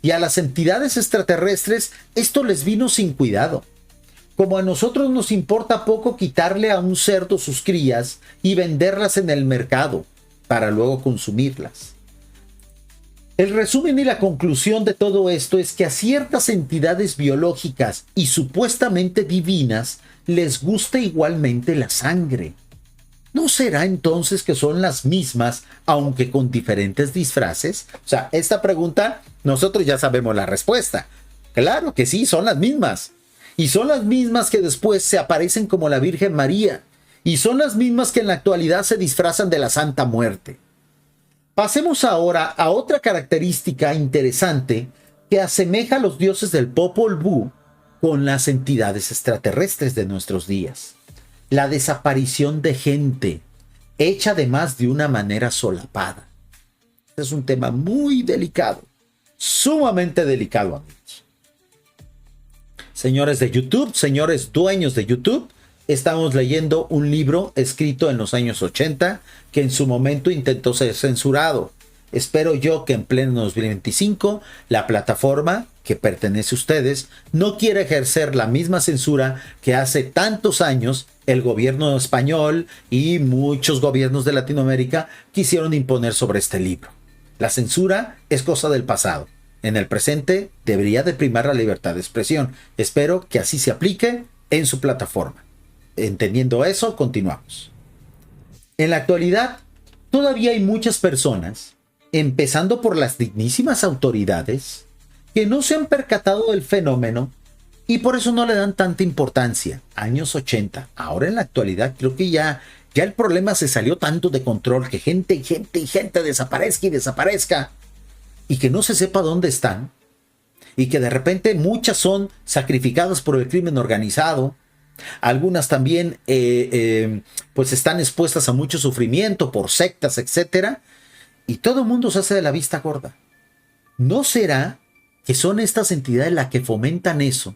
y a las entidades extraterrestres esto les vino sin cuidado. Como a nosotros nos importa poco quitarle a un cerdo sus crías y venderlas en el mercado para luego consumirlas. El resumen y la conclusión de todo esto es que a ciertas entidades biológicas y supuestamente divinas les gusta igualmente la sangre. ¿No será entonces que son las mismas, aunque con diferentes disfraces? O sea, esta pregunta nosotros ya sabemos la respuesta. Claro que sí, son las mismas. Y son las mismas que después se aparecen como la Virgen María. Y son las mismas que en la actualidad se disfrazan de la Santa Muerte. Pasemos ahora a otra característica interesante que asemeja a los dioses del Popol Vuh con las entidades extraterrestres de nuestros días. La desaparición de gente, hecha además de una manera solapada. Este es un tema muy delicado, sumamente delicado, amigos. Señores de YouTube, señores dueños de YouTube, estamos leyendo un libro escrito en los años 80 que en su momento intentó ser censurado. Espero yo que en pleno 2025 la plataforma que pertenece a ustedes, no quiere ejercer la misma censura que hace tantos años el gobierno español y muchos gobiernos de Latinoamérica quisieron imponer sobre este libro. La censura es cosa del pasado. En el presente debería de primar la libertad de expresión. Espero que así se aplique en su plataforma. Entendiendo eso, continuamos. En la actualidad, todavía hay muchas personas, empezando por las dignísimas autoridades, que no se han percatado del fenómeno y por eso no le dan tanta importancia. Años 80, ahora en la actualidad creo que ya el problema se salió tanto de control que gente desaparezca y desaparezca y que no se sepa dónde están y que de repente muchas son sacrificadas por el crimen organizado. Algunas también pues están expuestas a mucho sufrimiento por sectas, etcétera, y todo el mundo se hace de la vista gorda. ¿No será que son estas entidades las que fomentan eso,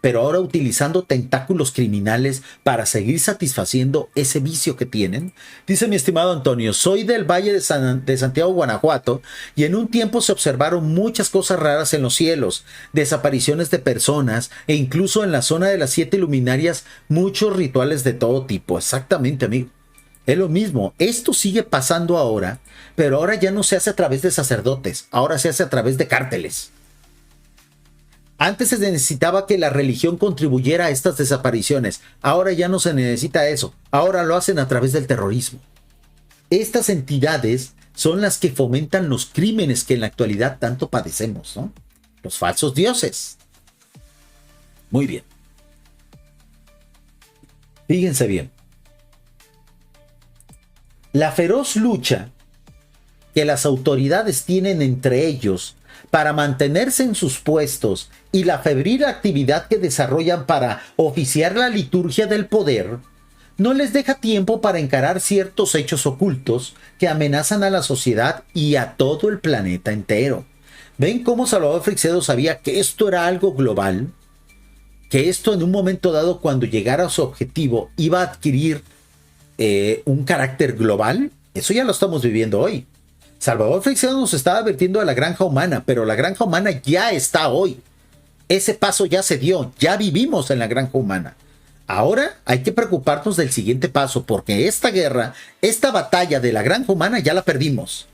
pero ahora utilizando tentáculos criminales para seguir satisfaciendo ese vicio que tienen? Dice mi estimado Antonio: soy del Valle de Santiago, Guanajuato, y en un tiempo se observaron muchas cosas raras en los cielos, desapariciones de personas e incluso en la zona de las 7 luminarias muchos rituales de todo tipo. Exactamente, amigo. Es lo mismo, esto sigue pasando ahora, pero ahora ya no se hace a través de sacerdotes, ahora se hace a través de cárteles. Antes se necesitaba que la religión contribuyera a estas desapariciones, ahora ya no se necesita eso, ahora lo hacen a través del terrorismo. Estas entidades son las que fomentan los crímenes que en la actualidad tanto padecemos, ¿no? Los falsos dioses. Muy bien. Fíjense bien. La feroz lucha que las autoridades tienen entre ellos para mantenerse en sus puestos y la febril actividad que desarrollan para oficiar la liturgia del poder no les deja tiempo para encarar ciertos hechos ocultos que amenazan a la sociedad y a todo el planeta entero. ¿Ven cómo Salvador Freixedo sabía que esto era algo global? Que esto en un momento dado, cuando llegara a su objetivo, iba a adquirir un carácter global. Eso ya lo estamos viviendo hoy. Salvador Freixedo nos estaba advirtiendo de la granja humana, pero la granja humana ya está hoy. Ese paso ya se dio, ya vivimos en la granja humana. Ahora hay que preocuparnos del siguiente paso, porque esta guerra, esta batalla de la granja humana ya la perdimos.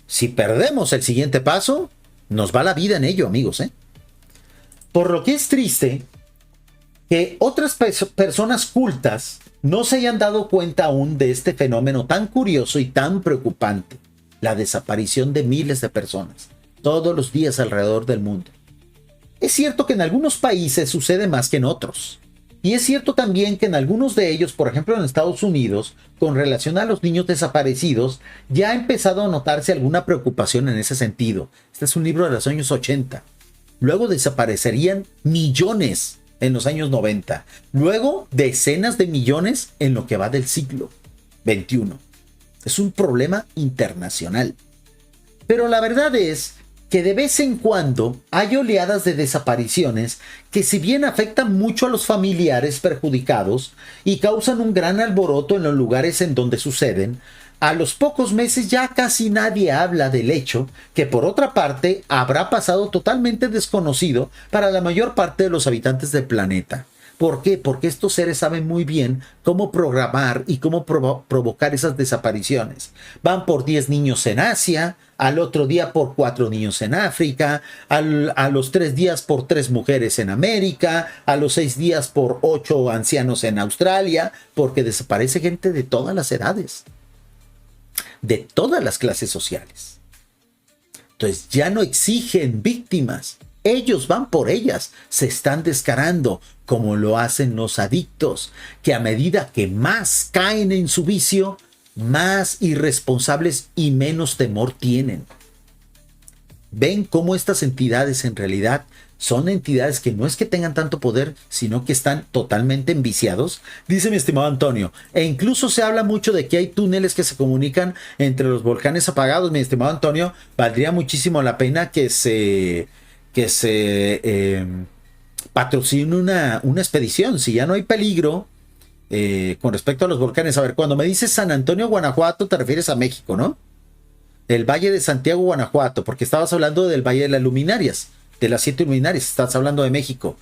Si perdemos el siguiente paso, nos va la vida en ello, amigos, ¿eh? Por lo que es triste que otras personas cultas no se hayan dado cuenta aún de este fenómeno tan curioso y tan preocupante: la desaparición de miles de personas todos los días alrededor del mundo. Es cierto que en algunos países sucede más que en otros, y es cierto también que en algunos de ellos, por ejemplo en Estados Unidos, con relación a los niños desaparecidos, ya ha empezado a notarse alguna preocupación en ese sentido. Este es un libro de los años 80. Luego desaparecerían millones en los años 90. Luego decenas de millones en lo que va del siglo XXI. Es un problema internacional. Pero la verdad es que de vez en cuando hay oleadas de desapariciones que, si bien afectan mucho a los familiares perjudicados y causan un gran alboroto en los lugares en donde suceden, a los pocos meses ya casi nadie habla del hecho que, por otra parte, habrá pasado totalmente desconocido para la mayor parte de los habitantes del planeta. ¿Por qué? Porque estos seres saben muy bien cómo programar y cómo provocar esas desapariciones. Van por 10 niños en Asia, al otro día por 4 niños en África, a los 3 días por 3 mujeres en América, a los 6 días por 8 ancianos en Australia, porque desaparece gente de todas las edades, de todas las clases sociales. Entonces ya no exigen víctimas. Ellos van por ellas, se están descarando, como lo hacen los adictos, que a medida que más caen en su vicio, más irresponsables y menos temor tienen. Ven cómo estas entidades en realidad son entidades que no es que tengan tanto poder, sino que están totalmente enviciados. Dice mi estimado Antonio, e incluso se habla mucho de que hay túneles que se comunican entre los volcanes apagados. Mi estimado Antonio, valdría muchísimo la pena que se patrocine una expedición, si ya no hay peligro con respecto a los volcanes. A ver, cuando me dices San Antonio, Guanajuato, te refieres a México, ¿no? El Valle de Santiago, Guanajuato, porque estabas hablando del Valle de las Luminarias. de las 7 luminarias, estás hablando de México.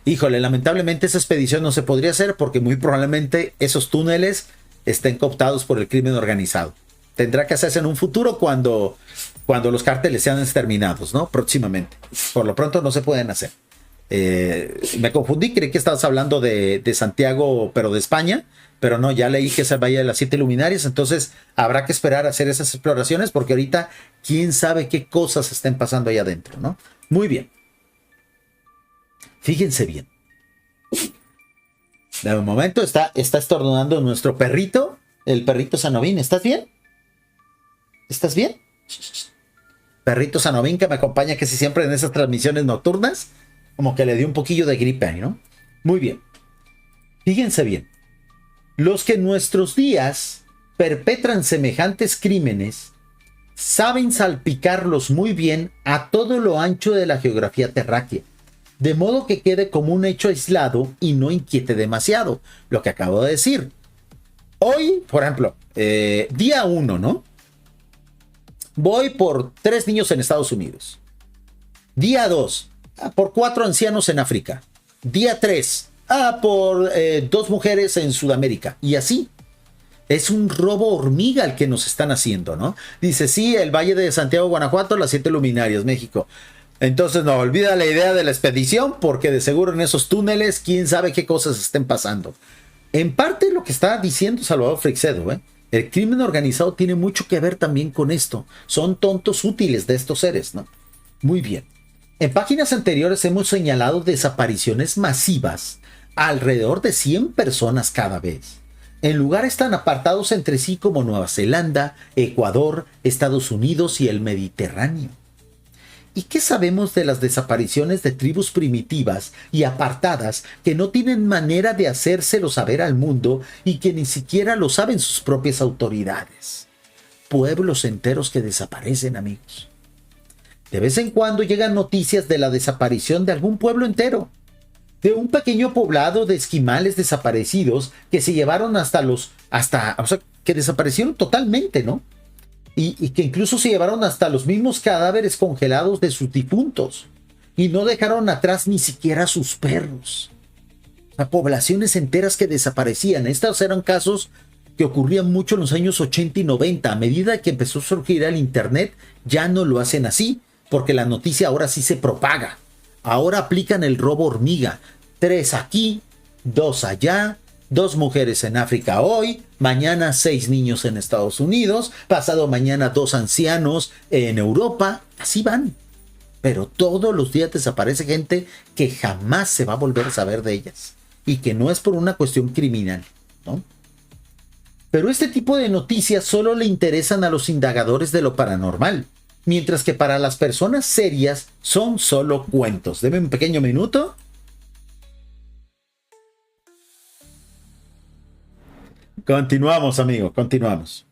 Híjole, lamentablemente esa expedición no se podría hacer porque muy probablemente esos túneles estén cooptados por el crimen organizado. Tendrá que hacerse en un futuro cuando los cárteles sean exterminados, ¿no? Próximamente. Por lo pronto no se pueden hacer. Me confundí, creí que estabas hablando de Santiago, pero de España, pero no, ya leí que es el Valle de las 7 Luminarias, entonces habrá que esperar a hacer esas exploraciones porque ahorita quién sabe qué cosas estén pasando ahí adentro, ¿no? Muy bien. Fíjense bien. De momento está estornudando nuestro perrito, el perrito Sanovín. ¿Estás bien? ¿Estás bien? Perrito Sanovín que me acompaña casi siempre en esas transmisiones nocturnas. Como que le dio un poquillo de gripe ahí, ¿no? Muy bien. Fíjense bien. Los que en nuestros días perpetran semejantes crímenes saben salpicarlos muy bien a todo lo ancho de la geografía terráquea, de modo que quede como un hecho aislado y no inquiete demasiado, lo que acabo de decir. Hoy, por ejemplo, día 1, ¿no? Voy por 3 niños en Estados Unidos. Día 2, por 4 ancianos en África. Día 3, por 2 mujeres en Sudamérica. Y así. Es un robo hormiga el que nos están haciendo, ¿no? Dice, sí, el Valle de Santiago, Guanajuato, las 7 Luminarias, México. Entonces, no, olvida la idea de la expedición, porque de seguro en esos túneles, quién sabe qué cosas estén pasando. En parte lo que está diciendo Salvador Freixedo, el crimen organizado tiene mucho que ver también con esto. Son tontos útiles de estos seres, ¿no? Muy bien. En páginas anteriores hemos señalado desapariciones masivas, alrededor de 100 personas cada vez, en lugares tan apartados entre sí como Nueva Zelanda, Ecuador, Estados Unidos y el Mediterráneo. ¿Y qué sabemos de las desapariciones de tribus primitivas y apartadas que no tienen manera de hacérselo saber al mundo y que ni siquiera lo saben sus propias autoridades? Pueblos enteros que desaparecen, amigos. De vez en cuando llegan noticias de la desaparición de algún pueblo entero, de un pequeño poblado de esquimales desaparecidos que se llevaron o sea, que desaparecieron totalmente, ¿no? Y que incluso se llevaron hasta los mismos cadáveres congelados de sus difuntos y no dejaron atrás ni siquiera a sus perros. O sea, poblaciones enteras que desaparecían. Estos eran casos que ocurrían mucho en los años 80 y 90. A medida que empezó a surgir el internet, ya no lo hacen así, porque la noticia ahora sí se propaga. Ahora aplican el robo hormiga. 3 aquí, 2 allá, 2 mujeres en África hoy, mañana 6 niños en Estados Unidos, pasado mañana 2 ancianos en Europa. Así van. Pero todos los días desaparece gente que jamás se va a volver a saber de ellas. Y que no es por una cuestión criminal, ¿no? Pero este tipo de noticias solo le interesan a los indagadores de lo paranormal, mientras que para las personas serias son solo cuentos. Deme un pequeño minuto. Continuamos, amigo, continuamos.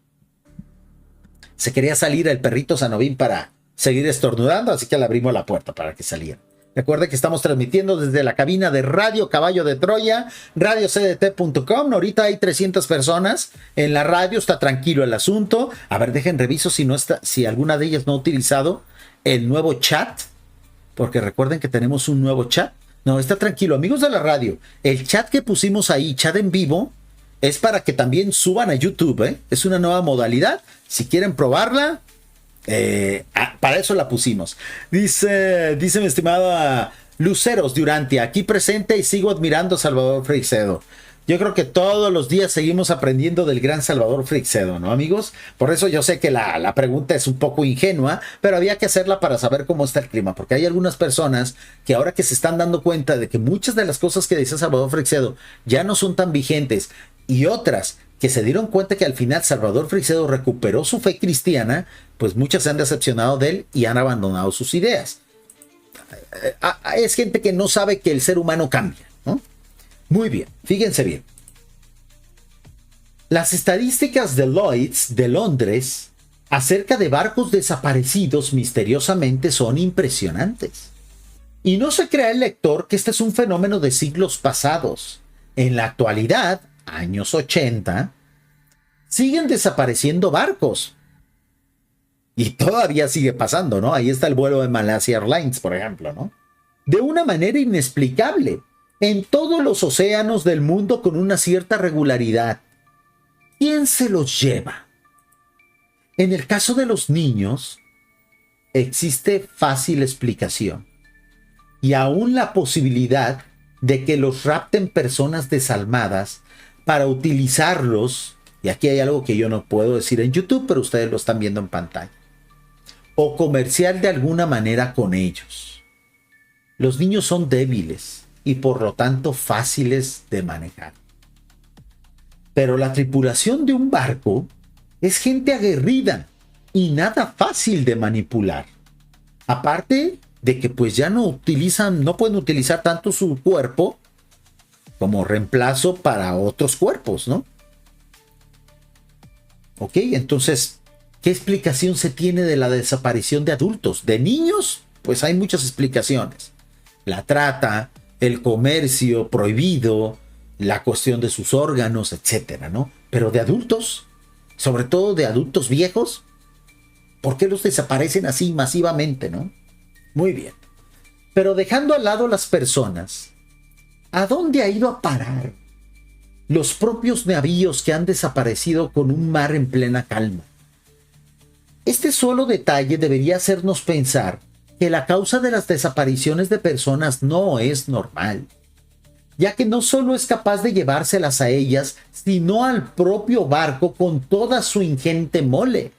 Se quería salir el perrito Sanovín para seguir estornudando, así que le abrimos la puerta para que saliera. Recuerde que estamos transmitiendo desde la cabina de Radio Caballo de Troya, radiocdt.com. Ahorita hay 300 personas en la radio, está tranquilo el asunto. A ver, dejen reviso si alguna de ellas no ha utilizado el nuevo chat, porque recuerden que tenemos un nuevo chat. No, está tranquilo, amigos de la radio. El chat que pusimos ahí, chat en vivo, es para que también suban a YouTube, Es una nueva modalidad. Si quieren probarla, para eso la pusimos. Dice mi estimada Luceros de Urantia, aquí presente y sigo admirando a Salvador Freixedo. Yo creo que todos los días seguimos aprendiendo del gran Salvador Freixedo, ¿no, amigos? Por eso yo sé que la pregunta es un poco ingenua, pero había que hacerla para saber cómo está el clima, porque hay algunas personas que ahora que se están dando cuenta de que muchas de las cosas que dice Salvador Freixedo ya no son tan vigentes, y otras que se dieron cuenta que al final Salvador Freixedo recuperó su fe cristiana, pues muchas se han decepcionado de él y han abandonado sus ideas. Es gente que no sabe que el ser humano cambia, ¿no? Muy bien, fíjense bien. Las estadísticas de Lloyd's de Londres acerca de barcos desaparecidos misteriosamente son impresionantes. Y no se crea el lector que este es un fenómeno de siglos pasados. En la actualidad, años 80, siguen desapareciendo barcos. Y todavía sigue pasando, ¿no? Ahí está el vuelo de Malaysia Airlines, por ejemplo, ¿no? De una manera inexplicable, en todos los océanos del mundo con una cierta regularidad. ¿Quién se los lleva? En el caso de los niños, existe fácil explicación y aún la posibilidad de que los rapten personas desalmadas para utilizarlos, y aquí hay algo que yo no puedo decir en YouTube, pero ustedes lo están viendo en pantalla, o comerciar de alguna manera con ellos. Los niños son débiles y por lo tanto fáciles de manejar. Pero la tripulación de un barco es gente aguerrida y nada fácil de manipular. Aparte de que pues ya no pueden utilizar tanto su cuerpo como reemplazo para otros cuerpos, ¿no? Ok, entonces, ¿qué explicación se tiene de la desaparición de adultos? De niños, pues hay muchas explicaciones. La trata, el comercio prohibido, la cuestión de sus órganos, etcétera, ¿no? Pero de adultos, sobre todo de adultos viejos, ¿por qué los desaparecen así masivamente, no? Muy bien. Pero dejando al lado las personas, ¿a dónde ha ido a parar los propios navíos que han desaparecido con un mar en plena calma? Este solo detalle debería hacernos pensar que la causa de las desapariciones de personas no es normal, ya que no solo es capaz de llevárselas a ellas, sino al propio barco con toda su ingente mole.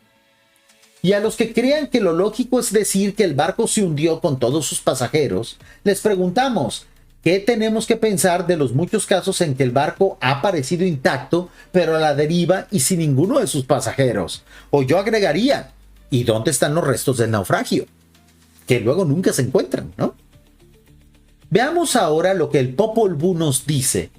Y a los que crean que lo lógico es decir que el barco se hundió con todos sus pasajeros, les preguntamos, ¿qué tenemos que pensar de los muchos casos en que el barco ha aparecido intacto, pero a la deriva y sin ninguno de sus pasajeros? O yo agregaría, ¿y dónde están los restos del naufragio? Que luego nunca se encuentran, ¿no? Veamos ahora lo que el Popol Vuh nos dice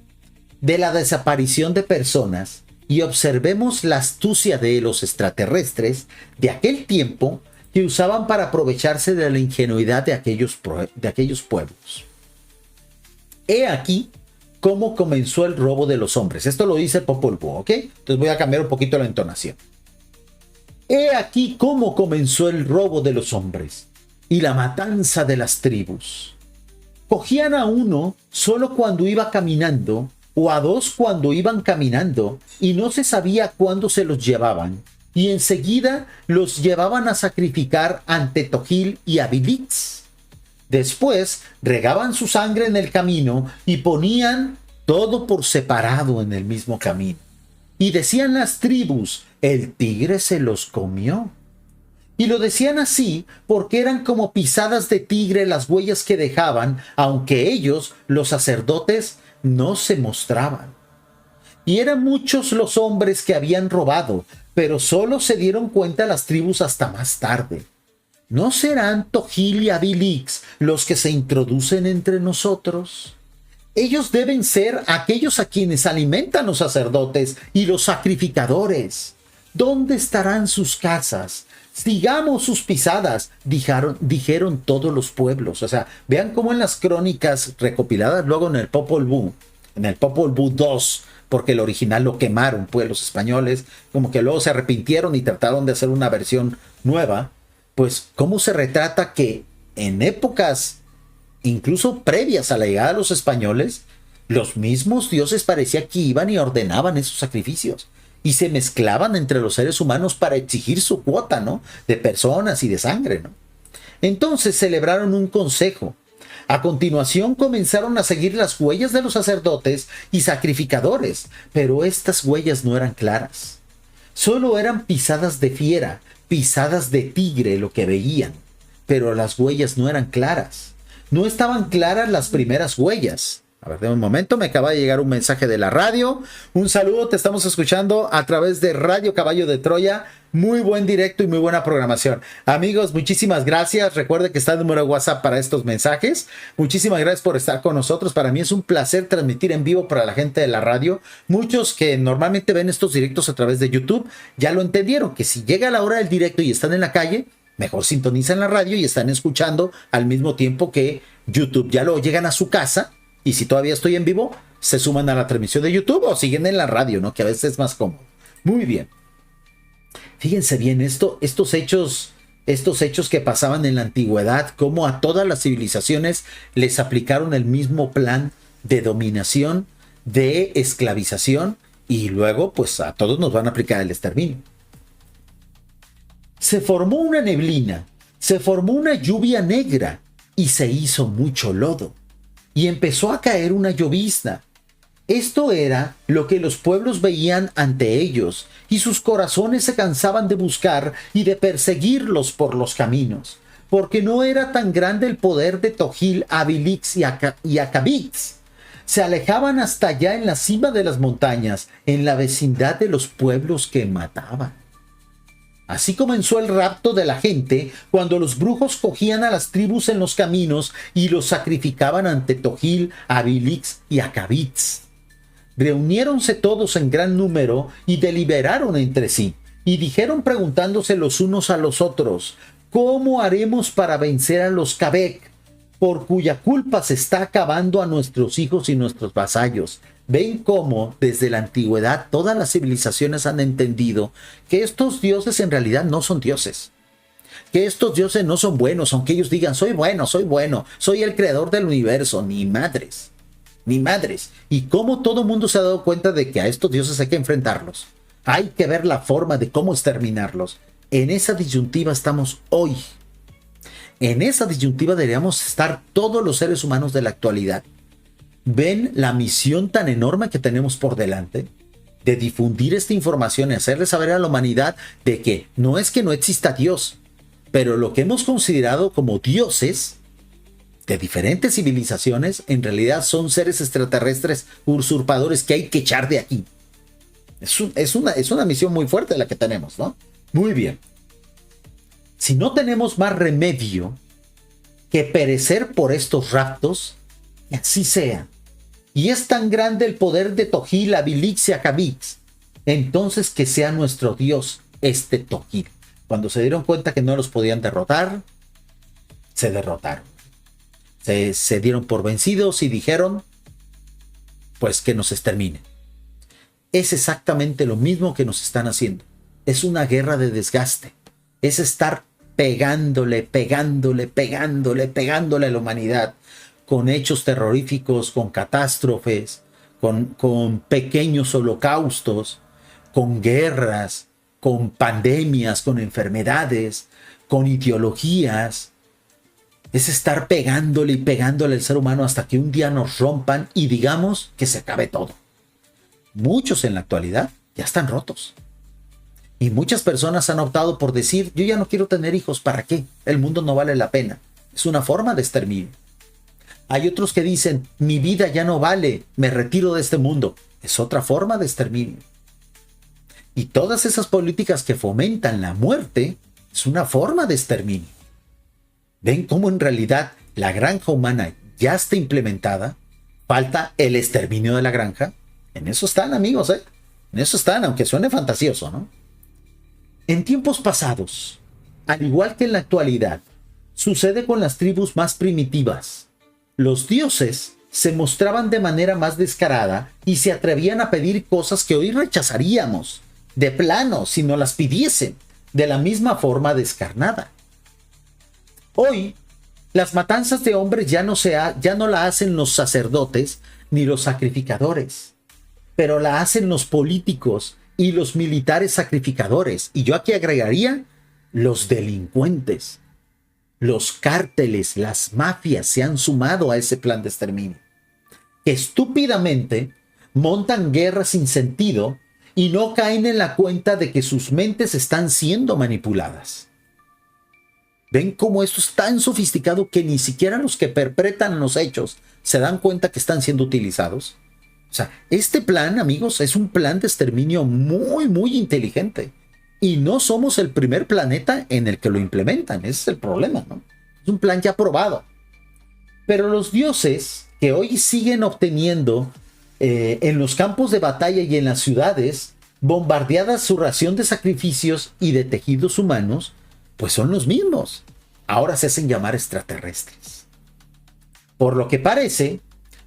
de la desaparición de personas y observemos la astucia de los extraterrestres de aquel tiempo que usaban para aprovecharse de la ingenuidad de aquellos pueblos. He aquí cómo comenzó el robo de los hombres. Esto lo dice el Popol Vuh, ¿ok? Entonces voy a cambiar un poquito la entonación. He aquí cómo comenzó el robo de los hombres y la matanza de las tribus. Cogían a uno solo cuando iba caminando, o a dos cuando iban caminando, y no se sabía cuándo se los llevaban, y enseguida los llevaban a sacrificar ante Togil y Abilix. Después regaban su sangre en el camino y ponían todo por separado en el mismo camino. Y decían las tribus, el tigre se los comió. Y lo decían así porque eran como pisadas de tigre las huellas que dejaban, aunque ellos, los sacerdotes, no se mostraban. Y eran muchos los hombres que habían robado, pero solo se dieron cuenta las tribus hasta más tarde. ¿No serán Togil y Abilix los que se introducen entre nosotros? Ellos deben ser aquellos a quienes alimentan los sacerdotes y los sacrificadores. ¿Dónde estarán sus casas? Sigamos sus pisadas, dijeron todos los pueblos. O sea, vean cómo en las crónicas recopiladas luego en el Popol Vuh 2, porque el original lo quemaron, pues los españoles, como que luego se arrepintieron y trataron de hacer una versión nueva, pues cómo se retrata que en épocas incluso previas a la llegada de los españoles, los mismos dioses parecía que iban y ordenaban esos sacrificios. Y se mezclaban entre los seres humanos para exigir su cuota, ¿no? De personas y de sangre, ¿no? Entonces celebraron un consejo. A continuación comenzaron a seguir las huellas de los sacerdotes y sacrificadores, pero estas huellas no eran claras. Solo eran pisadas de fiera, pisadas de tigre lo que veían, pero las huellas no eran claras. No estaban claras las primeras huellas. A ver, de un momento, me acaba de llegar un mensaje de la radio. Un saludo, te estamos escuchando a través de Radio Caballo de Troya. Muy buen directo y muy buena programación. Amigos, muchísimas gracias. Recuerde que está el número de WhatsApp para estos mensajes. Muchísimas gracias por estar con nosotros. Para mí es un placer transmitir en vivo para la gente de la radio. Muchos que normalmente ven estos directos a través de YouTube ya lo entendieron, que si llega la hora del directo y están en la calle, mejor sintonizan la radio y están escuchando al mismo tiempo que YouTube. Ya luego llegan a su casa. Y si todavía estoy en vivo, se suman a la transmisión de YouTube o siguen en la radio, ¿no? Que a veces es más cómodo. Muy bien. Fíjense bien, estos hechos que pasaban en la antigüedad, cómo a todas las civilizaciones les aplicaron el mismo plan de dominación, de esclavización, y luego pues a todos nos van a aplicar el exterminio. Se formó una neblina, se formó una lluvia negra y se hizo mucho lodo y empezó a caer una llovizna. Esto era lo que los pueblos veían ante ellos, y sus corazones se cansaban de buscar y de perseguirlos por los caminos, porque no era tan grande el poder de Tojil, Abilix y Acabix. Se alejaban hasta allá en la cima de las montañas, en la vecindad de los pueblos que mataban. Así comenzó el rapto de la gente cuando los brujos cogían a las tribus en los caminos y los sacrificaban ante Tojil, Abilix y Acabix. Reuniéronse todos en gran número y deliberaron entre sí, y dijeron preguntándose los unos a los otros: ¿cómo haremos para vencer a los Cabek, por cuya culpa se está acabando a nuestros hijos y nuestros vasallos? Ven cómo desde la antigüedad todas las civilizaciones han entendido que estos dioses en realidad no son dioses, que estos dioses no son buenos, aunque ellos digan soy bueno, soy el creador del universo. Ni madres. Ni madres. Y cómo todo mundo se ha dado cuenta de que a estos dioses hay que enfrentarlos. Hay que ver la forma de cómo exterminarlos. En esa disyuntiva estamos hoy. En esa disyuntiva deberíamos estar todos los seres humanos de la actualidad. ¿Ven la misión tan enorme que tenemos por delante? De difundir esta información y hacerle saber a la humanidad de que no es que no exista Dios, pero lo que hemos considerado como dioses de diferentes civilizaciones, en realidad son seres extraterrestres usurpadores que hay que echar de aquí. Es una misión muy fuerte la que tenemos, ¿no? Muy bien. Si no tenemos más remedio que perecer por estos raptos, que así sea. Y es tan grande el poder de Tojil, Abilix y Acabix, entonces que sea nuestro Dios este Tojil. Cuando se dieron cuenta que no los podían derrotar, se derrotaron. Se dieron por vencidos y dijeron, pues que nos exterminen. Es exactamente lo mismo que nos están haciendo. Es una guerra de desgaste. Es estar pegándole a la humanidad con hechos terroríficos, con catástrofes, con pequeños holocaustos, con guerras, con pandemias, con enfermedades, con ideologías. Es estar pegándole al ser humano hasta que un día nos rompan y digamos que se acabe todo. Muchos en la actualidad ya están rotos. Y muchas personas han optado por decir, yo ya no quiero tener hijos, ¿para qué? El mundo no vale la pena. Es una forma de exterminio. Hay otros que dicen, mi vida ya no vale, me retiro de este mundo. Es otra forma de exterminio. Y todas esas políticas que fomentan la muerte es una forma de exterminio. ¿Ven cómo en realidad la granja humana ya está implementada? Falta el exterminio de la granja. En eso están, amigos, ¿eh? En eso están, aunque suene fantasioso, ¿no? En tiempos pasados, al igual que en la actualidad, sucede con las tribus más primitivas. Los dioses se mostraban de manera más descarada y se atrevían a pedir cosas que hoy rechazaríamos, de plano, si no las pidiesen, de la misma forma descarnada. Hoy, las matanzas de hombres ya no la hacen los sacerdotes ni los sacrificadores, pero la hacen los políticos y los militares sacrificadores. Y yo aquí agregaría los delincuentes. Los cárteles, las mafias se han sumado a ese plan de exterminio. Estúpidamente montan guerras sin sentido y no caen en la cuenta de que sus mentes están siendo manipuladas. ¿Ven cómo esto es tan sofisticado que ni siquiera los que perpetran los hechos se dan cuenta que están siendo utilizados? O sea, este plan, amigos, es un plan de exterminio muy, muy inteligente. Y no somos el primer planeta en el que lo implementan. Ese es el problema, ¿no? Es un plan ya probado. Pero los dioses que hoy siguen obteniendo en los campos de batalla y en las ciudades, bombardeadas su ración de sacrificios y de tejidos humanos, pues son los mismos. Ahora se hacen llamar extraterrestres. Por lo que parece,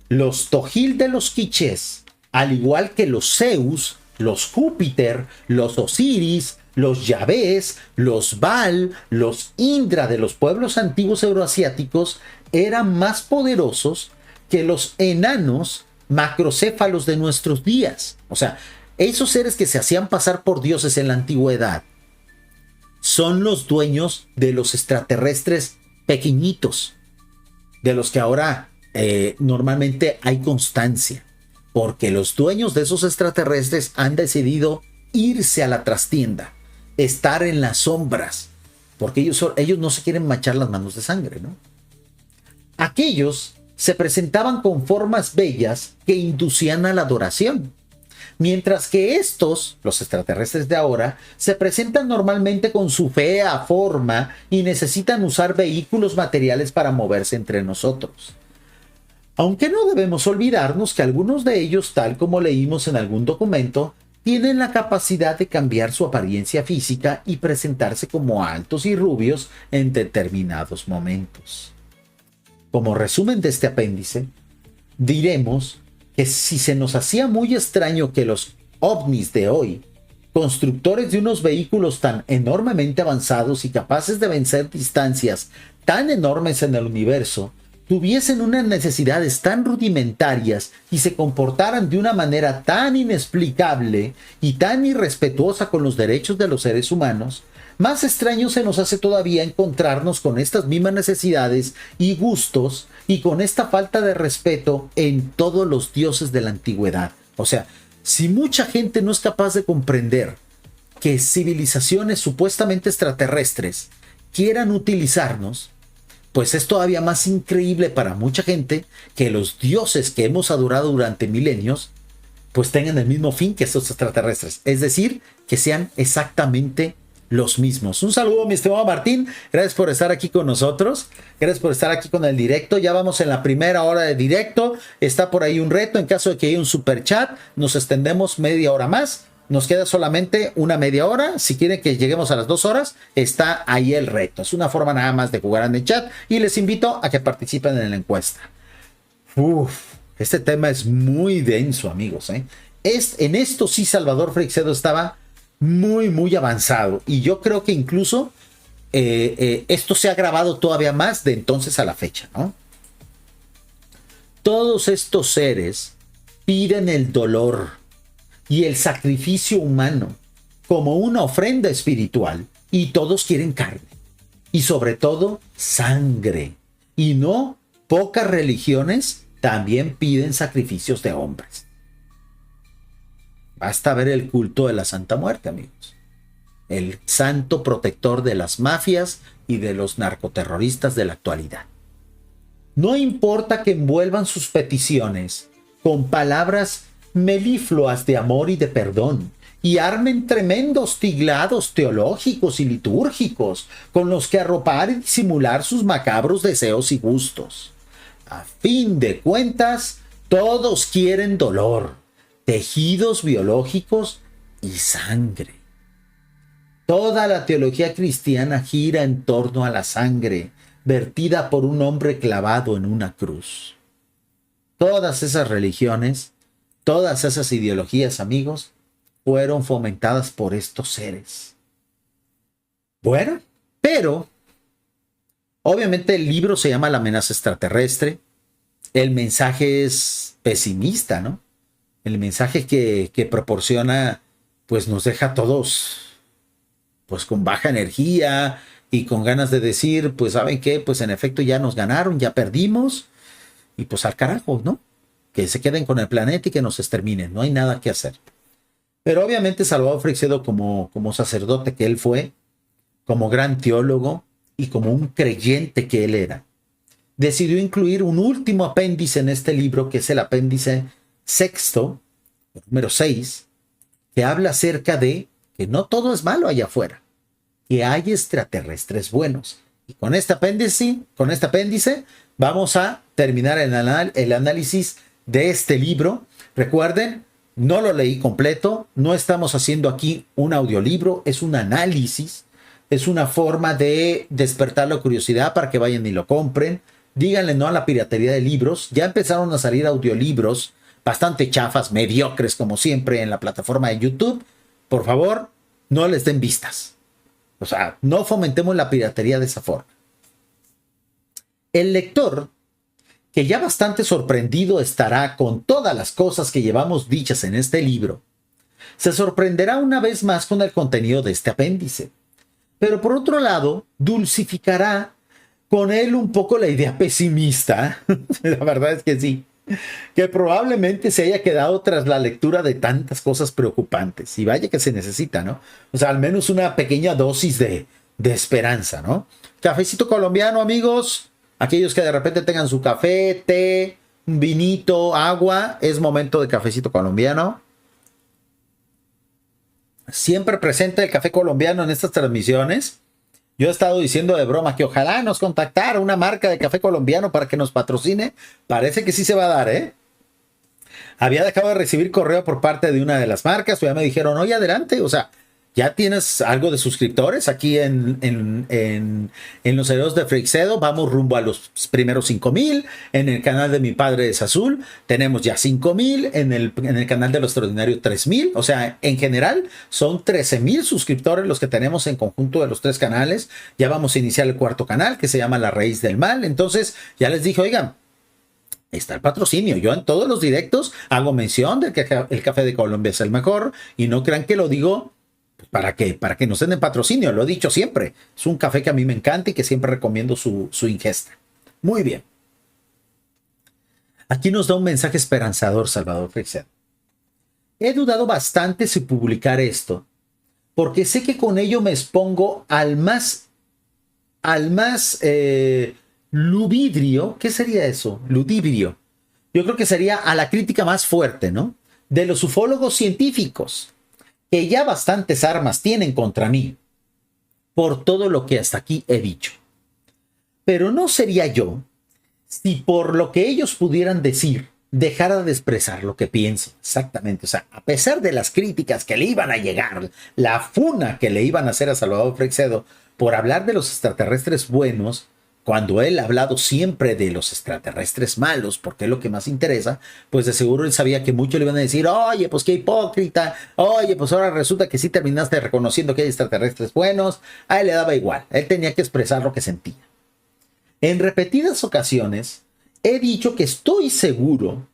los Tojil de los quichés, al igual que los Zeus, los Júpiter, los Osiris, los Yavés, los Baal, los Indra de los pueblos antiguos euroasiáticos eran más poderosos que los enanos macrocéfalos de nuestros días. O sea, esos seres que se hacían pasar por dioses en la antigüedad son los dueños de los extraterrestres pequeñitos, de los que ahora normalmente hay constancia, porque los dueños de esos extraterrestres han decidido irse a la trastienda, estar en las sombras, porque ellos no se quieren manchar las manos de sangre, ¿no? Aquellos se presentaban con formas bellas que inducían a la adoración, mientras que estos, los extraterrestres de ahora, se presentan normalmente con su fea forma y necesitan usar vehículos materiales para moverse entre nosotros. Aunque no debemos olvidarnos que algunos de ellos, tal como leímos en algún documento, tienen la capacidad de cambiar su apariencia física y presentarse como altos y rubios en determinados momentos. Como resumen de este apéndice, diremos que si se nos hacía muy extraño que los ovnis de hoy, constructores de unos vehículos tan enormemente avanzados y capaces de vencer distancias tan enormes en el universo, tuviesen unas necesidades tan rudimentarias y se comportaran de una manera tan inexplicable y tan irrespetuosa con los derechos de los seres humanos, más extraño se nos hace todavía encontrarnos con estas mismas necesidades y gustos y con esta falta de respeto en todos los dioses de la antigüedad. O sea, si mucha gente no es capaz de comprender que civilizaciones supuestamente extraterrestres quieran utilizarnos, pues es todavía más increíble para mucha gente que los dioses que hemos adorado durante milenios pues tengan el mismo fin que estos extraterrestres, es decir, que sean exactamente los mismos. Un saludo, mi estimado Martín, gracias por estar aquí con nosotros, gracias por estar aquí con el directo. Ya vamos en la primera hora de directo, está por ahí un reto, en caso de que haya un super chat nos extendemos media hora más. Nos queda solamente una media hora. Si quieren que lleguemos a las 2 horas, está ahí el reto. Es una forma nada más de jugar en el chat y les invito a que participen en la encuesta. Este tema es muy denso, amigos, ¿eh? En esto sí Salvador Freixedo estaba muy avanzado y yo creo que incluso esto se ha agravado todavía más de entonces a la fecha, ¿no? Todos estos seres piden el dolor y el sacrificio humano como una ofrenda espiritual y todos quieren carne y sobre todo sangre, y no pocas religiones también piden sacrificios de hombres. Basta ver el culto de la Santa Muerte, amigos, el santo protector de las mafias y de los narcoterroristas de la actualidad. No importa que envuelvan sus peticiones con palabras melifluas de amor y de perdón, y armen tremendos tiglados teológicos y litúrgicos con los que arropar y disimular sus macabros deseos y gustos. A fin de cuentas, todos quieren dolor, tejidos biológicos y sangre. Toda la teología cristiana gira en torno a la sangre vertida por un hombre clavado en una cruz. Todas esas religiones, todas esas ideologías, amigos, fueron fomentadas por estos seres. Bueno, pero obviamente el libro se llama La amenaza extraterrestre. El mensaje es pesimista, ¿no? El mensaje que proporciona, pues nos deja a todos, pues con baja energía y con ganas de decir, pues ¿saben qué? Pues en efecto ya nos ganaron, ya perdimos y pues al carajo, ¿no? Que se queden con el planeta y que nos exterminen, no hay nada que hacer. Pero obviamente Salvador Freixedo, como sacerdote que él fue, como gran teólogo y como un creyente que él era, decidió incluir un último apéndice en este libro, que es el apéndice sexto, número 6, que habla acerca de que no todo es malo allá afuera, que hay extraterrestres buenos. Y con este apéndice vamos a terminar el análisis de este libro. Recuerden, no lo leí completo, no estamos haciendo aquí un audiolibro, es un análisis, es una forma de despertar la curiosidad para que vayan y lo compren. Díganle no a la piratería de libros. Ya empezaron a salir audiolibros bastante chafas, mediocres como siempre en la plataforma de YouTube. Por favor, no les den vistas. O sea, no fomentemos la piratería de esa forma. El lector, que ya bastante sorprendido estará con todas las cosas que llevamos dichas en este libro, se sorprenderá una vez más con el contenido de este apéndice. Pero por otro lado, dulcificará con él un poco la idea pesimista, la verdad es que sí, que probablemente se haya quedado tras la lectura de tantas cosas preocupantes. Y vaya que se necesita, ¿no? O sea, al menos una pequeña dosis de esperanza, ¿no? Cafecito colombiano, amigos. Aquellos que de repente tengan su café, té, un vinito, agua, es momento de cafecito colombiano. Siempre presente el café colombiano en estas transmisiones. Yo he estado diciendo de broma que ojalá nos contactara una marca de café colombiano para que nos patrocine. Parece que sí se va a dar, ¿eh? Había dejado de recibir correo por parte de una de las marcas, pero ya me dijeron, oye, adelante, o sea, ya tienes algo de suscriptores aquí en los herederos de Freixedo. Vamos rumbo a los primeros 5,000. En el canal de Mi Padre es Azul tenemos ya 5,000. En el canal de Lo Extraordinario 3,000. O sea, en general son 13,000 suscriptores los que tenemos en conjunto de los 3 canales. Ya vamos a iniciar el 4º canal que se llama La Raíz del Mal. Entonces ya les dije, oigan, está el patrocinio. Yo en todos los directos hago mención de que el café de Colombia es el mejor y no crean que lo digo ¿para qué? Para que nos den patrocinio, lo he dicho siempre. Es un café que a mí me encanta y que siempre recomiendo su ingesta. Muy bien. Aquí nos da un mensaje esperanzador Salvador Freixedo. He dudado bastante si publicar esto, porque sé que con ello me expongo al más ludibrio. ¿Qué sería eso? Ludibrio. Yo creo que sería a la crítica más fuerte, ¿no? De los ufólogos científicos, que ya bastantes armas tienen contra mí por todo lo que hasta aquí he dicho. Pero no sería yo si por lo que ellos pudieran decir dejara de expresar lo que pienso. Exactamente. O sea, a pesar de las críticas que le iban a llegar, la funa que le iban a hacer a Salvador Freixedo por hablar de los extraterrestres buenos, cuando él ha hablado siempre de los extraterrestres malos, porque es lo que más interesa, pues de seguro él sabía que muchos le iban a decir, oye, pues qué hipócrita, oye, pues ahora resulta que sí terminaste reconociendo que hay extraterrestres buenos. A él le daba igual, él tenía que expresar lo que sentía. En repetidas ocasiones he dicho que estoy seguro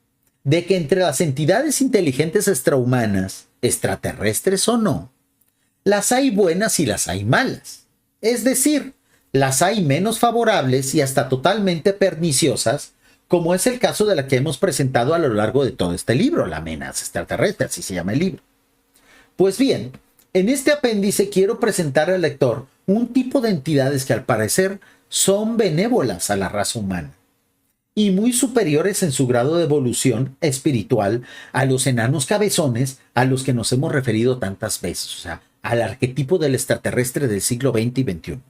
de que entre las entidades inteligentes extrahumanas, extraterrestres o no, las hay buenas y las hay malas. Es decir, las hay menos favorables y hasta totalmente perniciosas, como es el caso de la que hemos presentado a lo largo de todo este libro, La amenaza extraterrestre, así se llama el libro. Pues bien, en este apéndice quiero presentar al lector un tipo de entidades que al parecer son benévolas a la raza humana y muy superiores en su grado de evolución espiritual a los enanos cabezones a los que nos hemos referido tantas veces, o sea, al arquetipo del extraterrestre del siglo XX y XXI.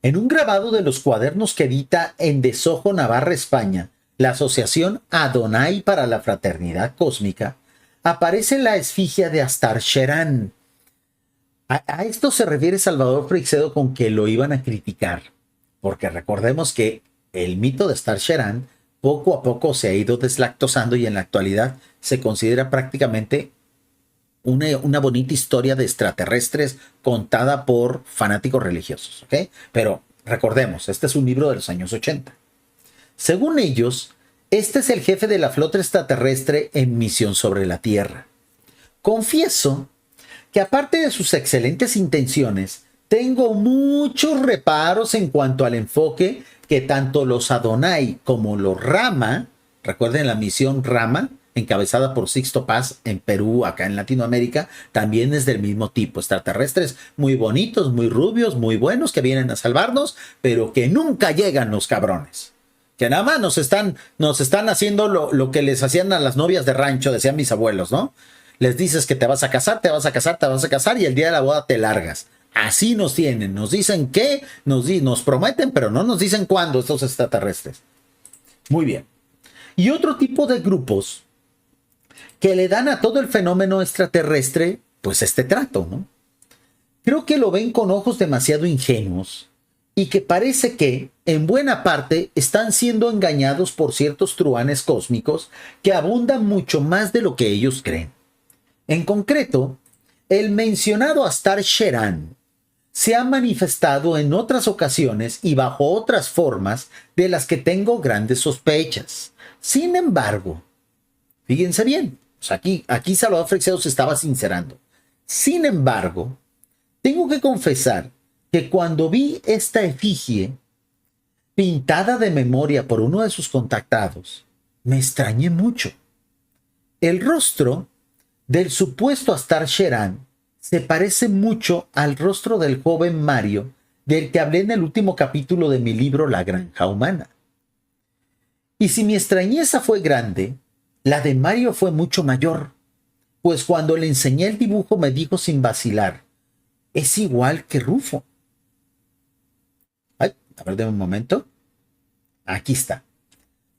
En un grabado de los cuadernos que edita en De Sojo, Navarra, España, la Asociación Adonai para la Fraternidad Cósmica, aparece la esfigia de Astar Sheran. A esto se refiere Salvador Freixedo con que lo iban a criticar, porque recordemos que el mito de Astar Sheran poco a poco se ha ido deslactosando y en la actualidad se considera prácticamente una bonita historia de extraterrestres contada por fanáticos religiosos, ¿ok? Pero recordemos, este es un libro de los años 80. Según ellos, este es el jefe de la flota extraterrestre en misión sobre la Tierra. Confieso que aparte de sus excelentes intenciones, tengo muchos reparos en cuanto al enfoque que tanto los Adonai como los Rama, recuerden la misión Rama, encabezada por Sixto Paz en Perú, acá en Latinoamérica, también es del mismo tipo, extraterrestres muy bonitos, muy rubios, muy buenos, que vienen a salvarnos, pero que nunca llegan los cabrones, que nada más nos están haciendo lo que les hacían a las novias de rancho, decían mis abuelos, ¿no? Les dices que te vas a casar, te vas a casar, te vas a casar y el día de la boda te largas. Así nos tienen, nos dicen que, nos prometen, pero no nos dicen cuándo estos extraterrestres. Muy bien. Y otro tipo de grupos que le dan a todo el fenómeno extraterrestre, pues este trato, ¿no? Creo que lo ven con ojos demasiado ingenuos y que parece que, en buena parte, están siendo engañados por ciertos truhanes cósmicos que abundan mucho más de lo que ellos creen. En concreto, el mencionado Astar Sheran se ha manifestado en otras ocasiones y bajo otras formas de las que tengo grandes sospechas. Sin embargo, fíjense bien, pues aquí Salvador Freixedo se estaba sincerando. Sin embargo, tengo que confesar que cuando vi esta efigie pintada de memoria por uno de sus contactados, me extrañé mucho. El rostro del supuesto Astar Sheran se parece mucho al rostro del joven Mario del que hablé en el último capítulo de mi libro La Granja Humana. Y si mi extrañeza fue grande, la de Mario fue mucho mayor, pues cuando le enseñé el dibujo me dijo sin vacilar, es igual que Rufo. Ay, a ver, déjame un momento. Aquí está.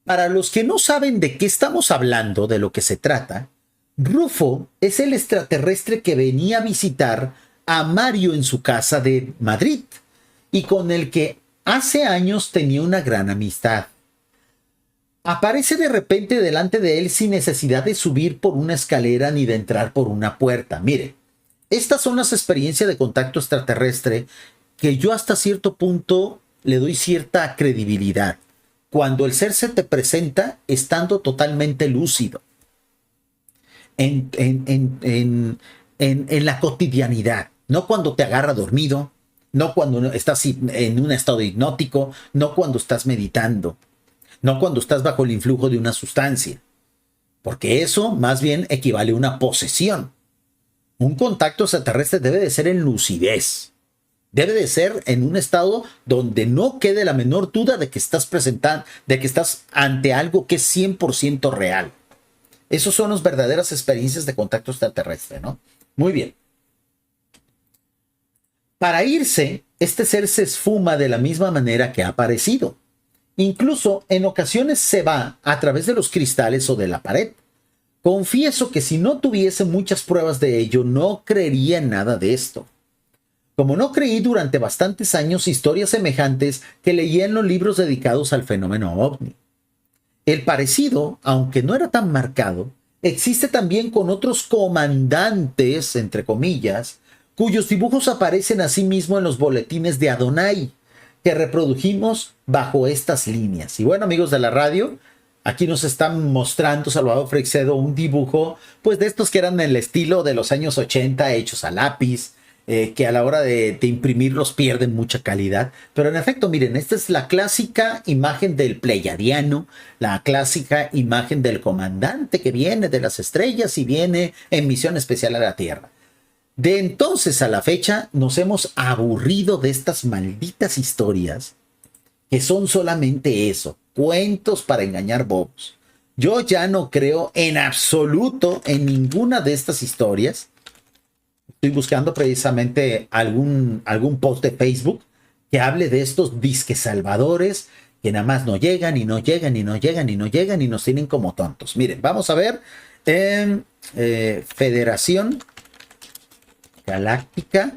Para los que no saben de qué estamos hablando, de lo que se trata, Rufo es el extraterrestre que venía a visitar a Mario en su casa de Madrid y con el que hace años tenía una gran amistad. Aparece de repente delante de él sin necesidad de subir por una escalera ni de entrar por una puerta. Mire, estas son las experiencias de contacto extraterrestre que yo hasta cierto punto le doy cierta credibilidad. Cuando el ser se te presenta estando totalmente lúcido. En la cotidianidad, no cuando te agarra dormido, no cuando estás en un estado hipnótico, no cuando estás meditando, no cuando estás bajo el influjo de una sustancia, porque eso más bien equivale a una posesión. Un contacto extraterrestre debe de ser en lucidez, debe de ser en un estado donde no quede la menor duda de que estás presentando, de que estás ante algo que es 100% real. Esas son las verdaderas experiencias de contacto extraterrestre, ¿no? Muy bien. Para irse, este ser se esfuma de la misma manera que ha aparecido. Incluso en ocasiones se va a través de los cristales o de la pared. Confieso que si no tuviese muchas pruebas de ello, no creería en nada de esto. Como no creí durante bastantes años historias semejantes que leía en los libros dedicados al fenómeno ovni. El parecido, aunque no era tan marcado, existe también con otros comandantes, entre comillas, cuyos dibujos aparecen asimismo en los boletines de Adonai, que reprodujimos bajo estas líneas. Y bueno, amigos de la radio, aquí nos están mostrando Salvador Freixedo un dibujo, pues de estos que eran en el estilo de los años 80, hechos a lápiz, que a la hora de imprimirlos pierden mucha calidad. Pero en efecto, miren, esta es la clásica imagen del pleiadiano, la clásica imagen del comandante que viene de las estrellas y viene en misión especial a la Tierra. De entonces a la fecha nos hemos aburrido de estas malditas historias que son solamente eso, cuentos para engañar bobos. Yo ya no creo en absoluto en ninguna de estas historias. Estoy buscando precisamente algún post de Facebook que hable de estos disque salvadores que nada más no llegan y no llegan y no llegan y no llegan y nos tienen como tontos. Miren, vamos a ver en Federación Galáctica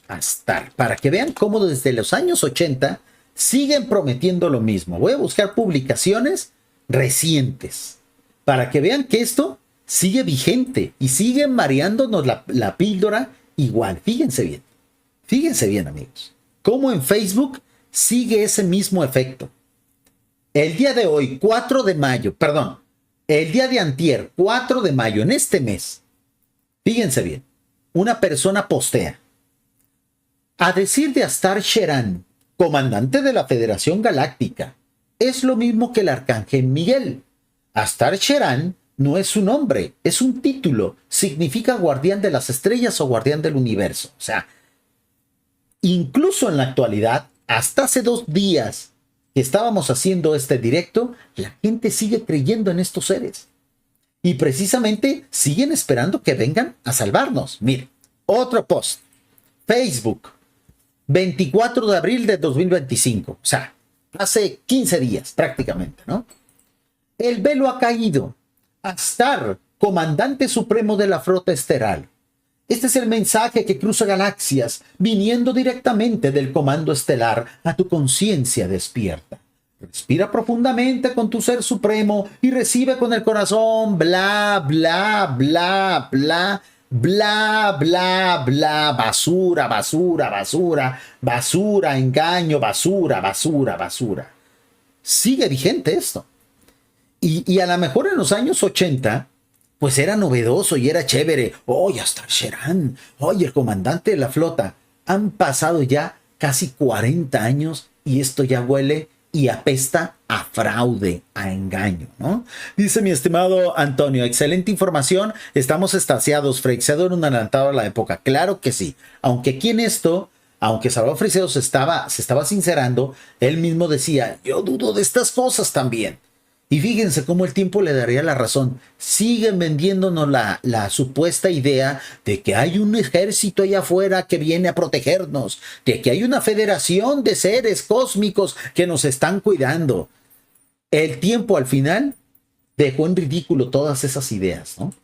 Astar, para que vean cómo desde los años 80 siguen prometiendo lo mismo. Voy a buscar publicaciones recientes para que vean que esto sigue vigente y sigue mareándonos la píldora igual. Fíjense bien amigos, cómo en Facebook sigue ese mismo efecto. El día de hoy, 4 de mayo, perdón, el día de antier, 4 de mayo, en este mes, fíjense bien, una persona postea: a decir de Astar Sheran, comandante de la Federación Galáctica, es lo mismo que el Arcángel Miguel. Astar Sheran no es un nombre, es un título. Significa guardián de las estrellas o guardián del universo. O sea, incluso en la actualidad, hasta hace 2 días que estábamos haciendo este directo, la gente sigue creyendo en estos seres. Y precisamente siguen esperando que vengan a salvarnos. Mire, otro post. Facebook, 24 de abril de 2025. O sea, hace 15 días prácticamente, ¿no? El velo ha caído. Astar, comandante supremo de la flota estelar. Este es el mensaje que cruza galaxias, viniendo directamente del comando estelar a tu conciencia despierta. Respira profundamente con tu ser supremo y recibe con el corazón, bla, bla, bla, bla, bla, bla, bla, basura, basura, basura, basura, engaño, basura, basura, basura. Sigue vigente esto. Y a lo mejor en los años 80, pues era novedoso y era chévere. Oye, hasta Sherán, oye, el comandante de la flota. Han pasado ya casi 40 años y esto ya huele y apesta a fraude, a engaño, ¿no? Dice mi estimado Antonio, excelente información, estamos extasiados, Freixedo era un adelantado a la época. Claro que sí, aunque aquí en esto, aunque Salvador Freixedo se estaba sincerando, él mismo decía, yo dudo de estas cosas también. Y fíjense cómo el tiempo le daría la razón. Siguen vendiéndonos la supuesta idea de que hay un ejército allá afuera que viene a protegernos, de que hay una federación de seres cósmicos que nos están cuidando. El tiempo al final dejó en ridículo todas esas ideas, ¿no?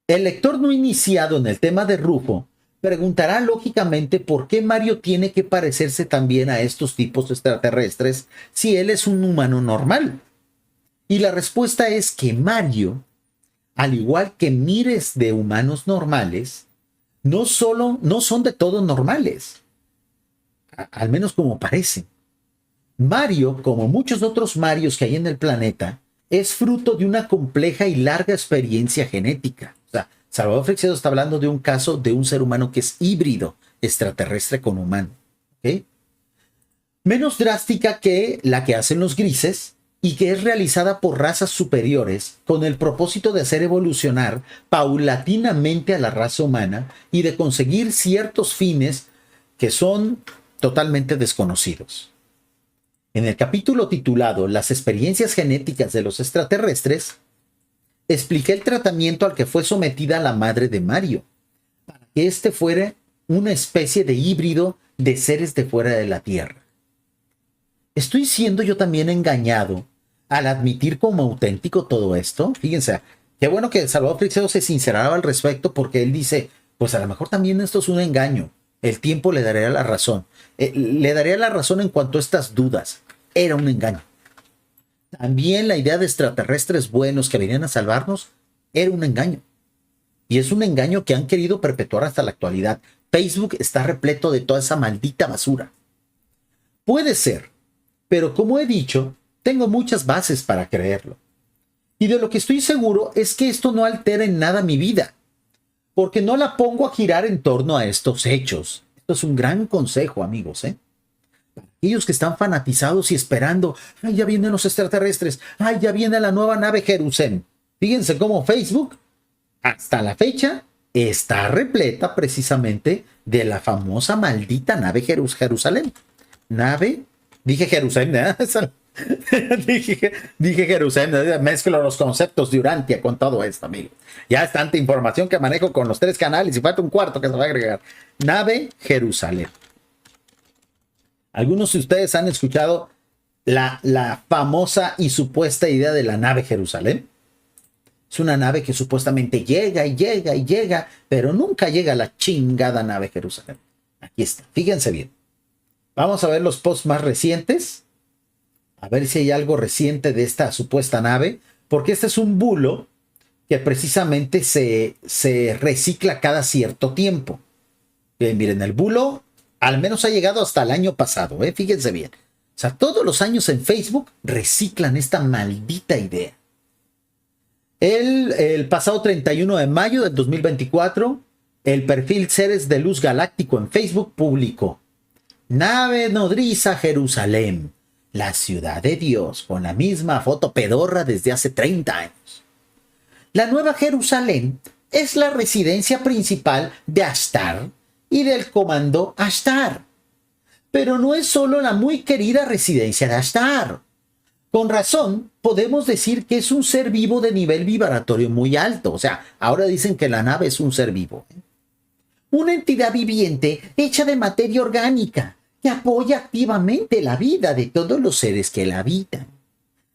El lector no iniciado en el tema de Rufo preguntará lógicamente por qué Mario tiene que parecerse también a estos tipos extraterrestres si él es un humano normal. Y la respuesta es que Mario, al igual que miles de humanos normales, no son de todo normales, al menos como parecen. Mario, como muchos otros Marios que hay en el planeta, es fruto de una compleja y larga experiencia genética. O sea, Salvador Freixedo está hablando de un caso de un ser humano que es híbrido, extraterrestre con humano. ¿Okay? Menos drástica que la que hacen los grises y que es realizada por razas superiores con el propósito de hacer evolucionar paulatinamente a la raza humana y de conseguir ciertos fines que son totalmente desconocidos. En el capítulo titulado Las experiencias genéticas de los extraterrestres, expliqué el tratamiento al que fue sometida la madre de Mario, para que éste fuera una especie de híbrido de seres de fuera de la Tierra. ¿Estoy siendo yo también engañado al admitir como auténtico todo esto? Fíjense, qué bueno que Salvador Freixedo se sinceraba al respecto porque él dice, pues a lo mejor también esto es un engaño. El tiempo le daría la razón. Le daría la razón en cuanto a estas dudas. Era un engaño. También la idea de extraterrestres buenos que venían a salvarnos era un engaño. Y es un engaño que han querido perpetuar hasta la actualidad. Facebook está repleto de toda esa maldita basura. Puede ser, pero como he dicho, tengo muchas bases para creerlo. Y de lo que estoy seguro es que esto no altera en nada mi vida, porque no la pongo a girar en torno a estos hechos. Esto es un gran consejo, amigos, ¿eh? Aquellos que están fanatizados y esperando, ay, ya vienen los extraterrestres, ay, ya viene la nueva nave Jerusalén. Fíjense cómo Facebook, hasta la fecha, está repleta precisamente de la famosa maldita nave Jerusalén. Dije Jerusalén, ¿eh? dije Jerusalén, mezclo los conceptos de Urantia con todo esto, amigo. Ya es tanta información que manejo con los 3 canales y falta un cuarto que se va a agregar. Nave Jerusalén. Algunos de ustedes han escuchado la famosa y supuesta idea de la nave Jerusalén. Es una nave que supuestamente llega y llega y llega, pero nunca llega a la chingada nave Jerusalén. Aquí está, fíjense bien. Vamos a ver los posts más recientes, a ver si hay algo reciente de esta supuesta nave, porque este es un bulo que precisamente se recicla cada cierto tiempo. Bien, miren, el bulo al menos ha llegado hasta el año pasado, fíjense bien. O sea, todos los años en Facebook reciclan esta maldita idea. El pasado 31 de mayo del 2024, el perfil Seres de Luz Galáctico en Facebook publicó: nave nodriza Jerusalén, la ciudad de Dios, con la misma foto pedorra desde hace 30 años. La nueva Jerusalén es la residencia principal de Ashtar y del comando Ashtar. Pero no es solo la muy querida residencia de Ashtar. Con razón, podemos decir que es un ser vivo de nivel vibratorio muy alto. O sea, ahora dicen que la nave es un ser vivo. Una entidad viviente hecha de materia orgánica que apoya activamente la vida de todos los seres que la habitan.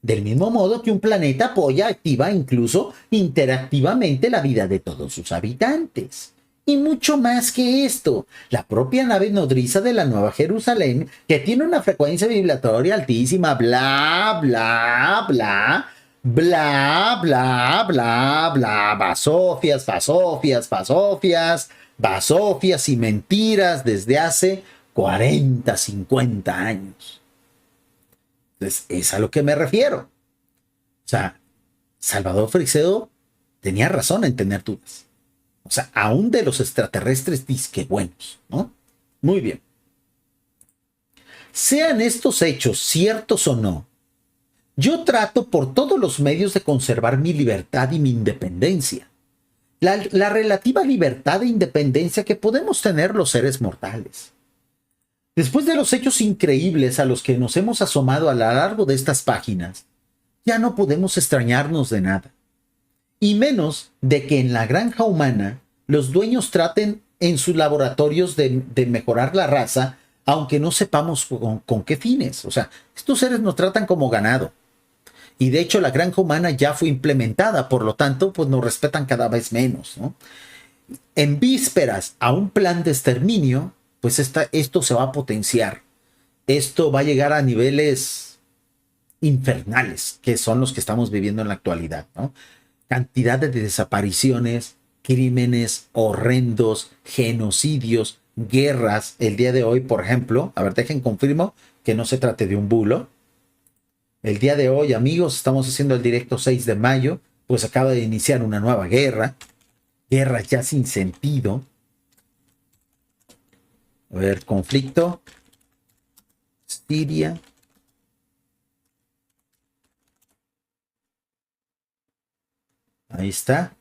Del mismo modo que un planeta apoya activa incluso interactivamente la vida de todos sus habitantes. Y mucho más que esto, la propia nave nodriza de la Nueva Jerusalén, que tiene una frecuencia vibratoria altísima, bla, bla, bla, Bla, bla, bla, bla, basofias, basofias, basofias, basofias y mentiras desde hace 40, 50 años. Entonces, es a lo que me refiero. O sea, Salvador Freixedo tenía razón en tener dudas. O sea, aún de los extraterrestres disque buenos, ¿no? Muy bien. Sean estos hechos ciertos o no, yo trato por todos los medios de conservar mi libertad y mi independencia. La relativa libertad e independencia que podemos tener los seres mortales. Después de los hechos increíbles a los que nos hemos asomado a lo largo de estas páginas, ya no podemos extrañarnos de nada. Y menos de que en la granja humana los dueños traten en sus laboratorios de mejorar la raza, aunque no sepamos con qué fines. O sea, estos seres nos tratan como ganado. Y de hecho la granja humana ya fue implementada, por lo tanto, pues nos respetan cada vez menos, ¿no? En vísperas a un plan de exterminio, pues esto se va a potenciar. Esto va a llegar a niveles infernales, que son los que estamos viviendo en la actualidad, ¿no? Cantidad de desapariciones, crímenes horrendos, genocidios, guerras. El día de hoy, por ejemplo, a ver, dejen confirmo que no se trate de un bulo. El día de hoy, amigos, estamos haciendo el directo 6 de mayo, pues acaba de iniciar una nueva guerra. Guerra ya sin sentido. A ver, conflicto. Siria. Ahí está.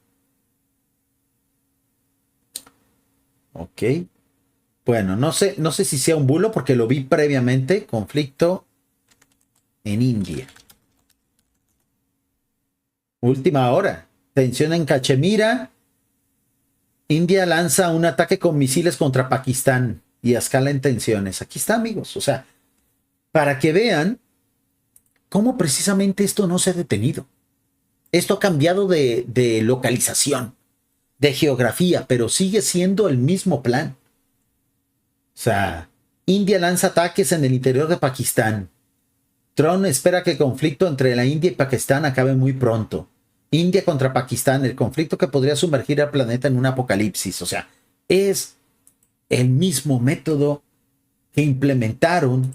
Ok. Bueno, no sé si sea un bulo porque lo vi previamente. Conflicto en India. Última hora. Tensión en Cachemira. India lanza un ataque con misiles contra Pakistán y escala en tensiones. Aquí está, amigos. O sea, para que vean cómo precisamente esto no se ha detenido. Esto ha cambiado de localización, de geografía, pero sigue siendo el mismo plan. O sea, India lanza ataques en el interior de Pakistán. Trump espera que el conflicto entre la India y Pakistán acabe muy pronto. India contra Pakistán, el conflicto que podría sumergir al planeta en un apocalipsis. O sea, es el mismo método que implementaron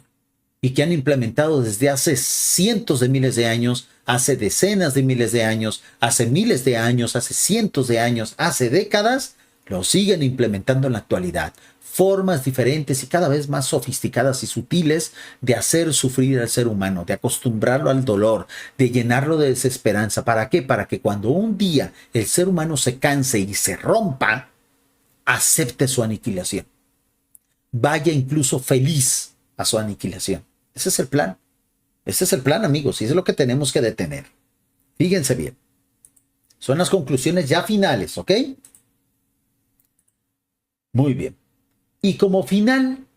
y que han implementado desde hace cientos de miles de años, hace decenas de miles de años, hace miles de años, hace cientos de años, hace décadas, lo siguen implementando en la actualidad. Formas diferentes y cada vez más sofisticadas y sutiles de hacer sufrir al ser humano, de acostumbrarlo al dolor, de llenarlo de desesperanza. ¿Para qué? Para que cuando un día el ser humano se canse y se rompa, acepte su aniquilación. Vaya incluso feliz a su aniquilación. Ese es el plan. Ese es el plan, amigos, y es lo que tenemos que detener. Fíjense bien. Son las conclusiones ya finales, ¿ok? Muy bien. Y como final,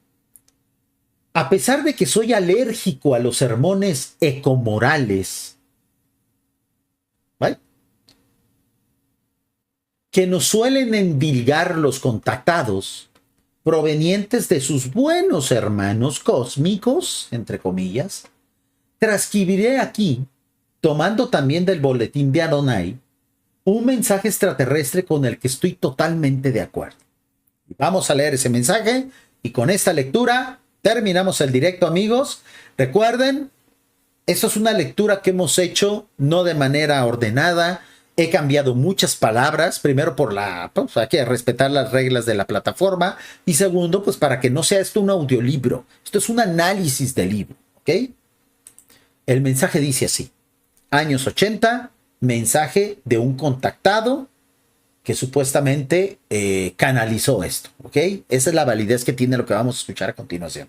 a pesar de que soy alérgico a los sermones ecomorales, ¿vale?, que nos suelen endilgar los contactados provenientes de sus buenos hermanos cósmicos, entre comillas, transcribiré aquí, tomando también del boletín de Adonai, un mensaje extraterrestre con el que estoy totalmente de acuerdo. Vamos a leer ese mensaje y con esta lectura terminamos el directo, amigos. Recuerden, esto es una lectura que hemos hecho no de manera ordenada. He cambiado muchas palabras, primero pues hay que respetar las reglas de la plataforma y segundo, pues para que no sea esto un audiolibro. Esto es un análisis del libro, ¿ok? El mensaje dice así: años 80, mensaje de un contactado que supuestamente canalizó esto, ¿ok? Esa es la validez que tiene lo que vamos a escuchar a continuación.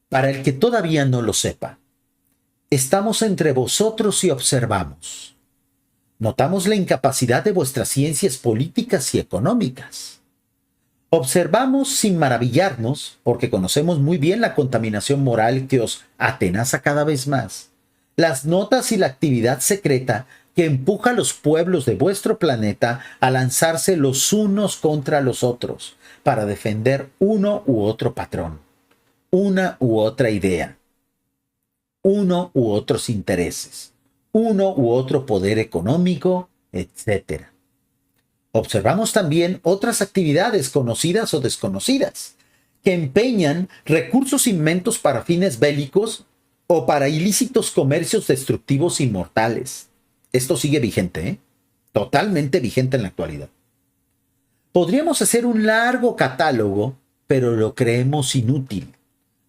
Para el que todavía no lo sepa, estamos entre vosotros y observamos. Notamos la incapacidad de vuestras ciencias políticas y económicas. Observamos sin maravillarnos, porque conocemos muy bien la contaminación moral que os atenaza cada vez más, las notas y la actividad secreta que empuja a los pueblos de vuestro planeta a lanzarse los unos contra los otros para defender uno u otro patrón, una u otra idea, uno u otros intereses, uno u otro poder económico, etcétera. Observamos también otras actividades conocidas o desconocidas que empeñan recursos inmensos para fines bélicos o para ilícitos comercios destructivos y mortales. Esto sigue vigente, ¿eh? Totalmente vigente en la actualidad. Podríamos hacer un largo catálogo, pero lo creemos inútil,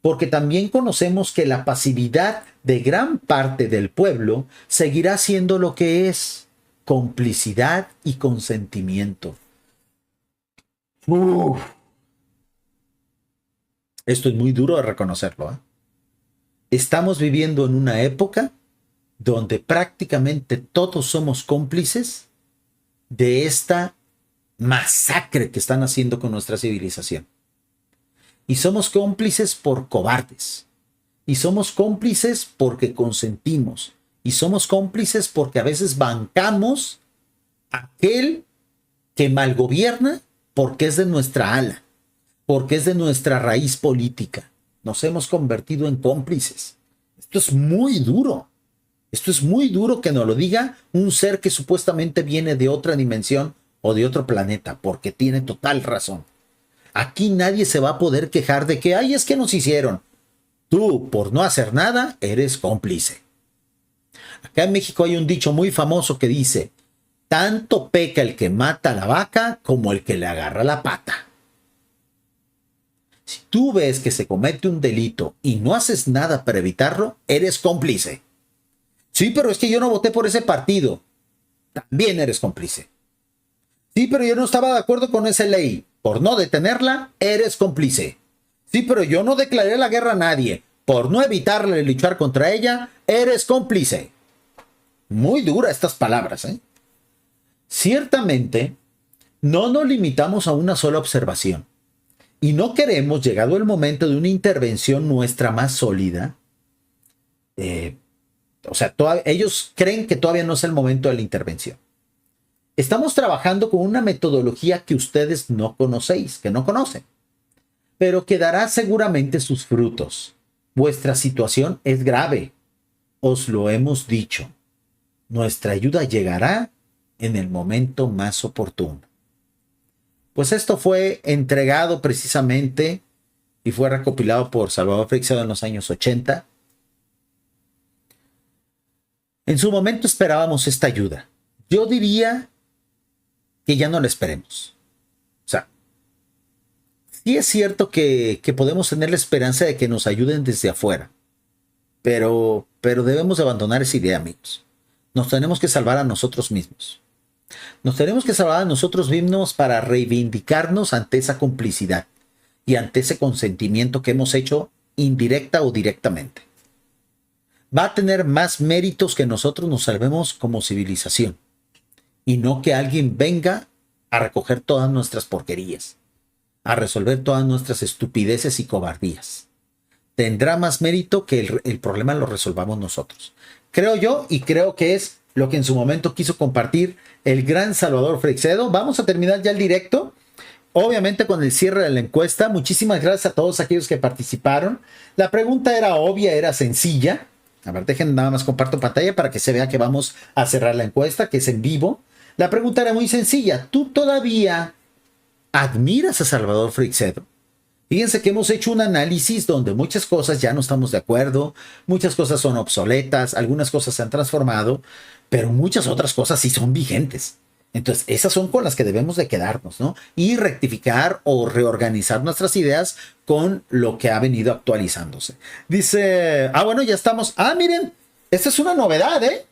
porque también conocemos que la pasividad de gran parte del pueblo seguirá siendo lo que es: complicidad y consentimiento. Uf. Esto es muy duro de reconocerlo, ¿eh? Estamos viviendo en una época donde prácticamente todos somos cómplices de esta masacre que están haciendo con nuestra civilización. Y somos cómplices por cobardes. Y somos cómplices porque consentimos. Y somos cómplices porque a veces bancamos a aquel que malgobierna porque es de nuestra ala, porque es de nuestra raíz política. Nos hemos convertido en cómplices. Esto es muy duro. Esto es muy duro que nos lo diga un ser que supuestamente viene de otra dimensión o de otro planeta, porque tiene total razón. Aquí nadie se va a poder quejar de que, ay, es que nos hicieron. Tú, por no hacer nada, eres cómplice. Acá en México hay un dicho muy famoso que dice: tanto peca el que mata a la vaca como el que le agarra la pata. Si tú ves que se comete un delito y no haces nada para evitarlo, eres cómplice. Sí, pero es que yo no voté por ese partido. También eres cómplice. Sí, pero yo no estaba de acuerdo con esa ley. Por no detenerla, eres cómplice. Sí, pero yo no declaré la guerra a nadie. Por no evitarle luchar contra ella, eres cómplice. Muy duras estas palabras, ¿eh? Ciertamente, no nos limitamos a una sola observación. Y no queremos, llegado el momento de una intervención nuestra más sólida, ellos creen que todavía no es el momento de la intervención. Estamos trabajando con una metodología que ustedes no conocéis, que no conocen, pero que dará seguramente sus frutos. Vuestra situación es grave, os lo hemos dicho. Nuestra ayuda llegará en el momento más oportuno. Pues esto fue entregado precisamente y fue recopilado por Salvador Freixedo en los años 80. En su momento esperábamos esta ayuda. Yo diría que ya no la esperemos. O sea, sí es cierto que podemos tener la esperanza de que nos ayuden desde afuera, pero debemos abandonar esa idea, amigos. Nos tenemos que salvar a nosotros mismos. Nos tenemos que salvar a nosotros mismos para reivindicarnos ante esa complicidad y ante ese consentimiento que hemos hecho indirecta o directamente. Va a tener más méritos que nosotros nos salvemos como civilización y no que alguien venga a recoger todas nuestras porquerías, a resolver todas nuestras estupideces y cobardías. Tendrá más mérito que el problema lo resolvamos nosotros. Creo yo, y creo que es lo que en su momento quiso compartir el gran Salvador Freixedo. Vamos a terminar ya el directo, obviamente con el cierre de la encuesta. Muchísimas gracias a todos aquellos que participaron. La pregunta era obvia, era sencilla. A ver, dejen nada más comparto pantalla para que se vea que vamos a cerrar la encuesta, que es en vivo. La pregunta era muy sencilla. ¿Tú todavía admiras a Salvador Freixedo? Fíjense que hemos hecho un análisis donde muchas cosas ya no estamos de acuerdo, muchas cosas son obsoletas, algunas cosas se han transformado, pero muchas otras cosas sí son vigentes. Entonces, esas son con las que debemos de quedarnos, ¿no? Y rectificar o reorganizar nuestras ideas con lo que ha venido actualizándose. Dice, bueno, ya estamos. Miren, esta es una novedad, ¿eh?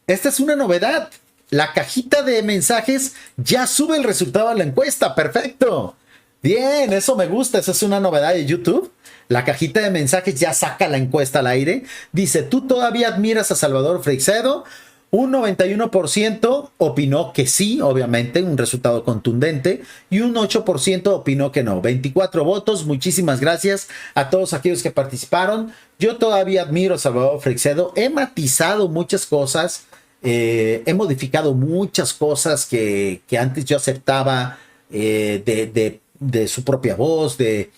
Esta es una novedad. La cajita de mensajes ya sube el resultado de la encuesta. Perfecto. Bien, eso me gusta. Esa es una novedad de YouTube. La cajita de mensajes ya saca la encuesta al aire. Dice, ¿tú todavía admiras a Salvador Freixedo? Un 91% opinó que sí, obviamente, un resultado contundente, y un 8% opinó que no. 24 votos, muchísimas gracias a todos aquellos que participaron. Yo todavía admiro a Salvador Freixedo, he matizado muchas cosas, he modificado muchas cosas que antes yo aceptaba de su propia voz, de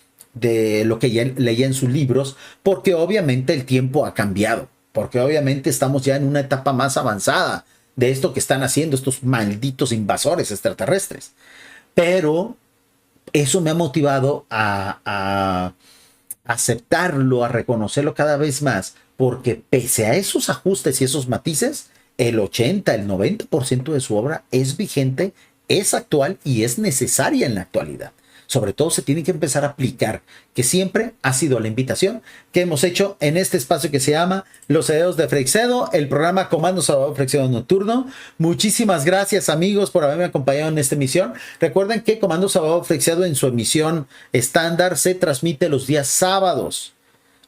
lo que ya leía en sus libros, porque obviamente el tiempo ha cambiado. porque obviamente estamos ya en una etapa más avanzada de esto que están haciendo estos malditos invasores extraterrestres. Pero eso me ha motivado a aceptarlo, a reconocerlo cada vez más, porque pese a esos ajustes y esos matices, el 80, el 90% de su obra es vigente, es actual y es necesaria en la actualidad. Sobre todo se tiene que empezar a aplicar, que siempre ha sido la invitación que hemos hecho en este espacio que se llama Los Herederos de Freixedo, el programa Comando Salvador Freixedo Nocturno. Muchísimas gracias, amigos, por haberme acompañado en esta emisión. Recuerden que Comando Salvador Freixedo en su emisión estándar se transmite los días sábados.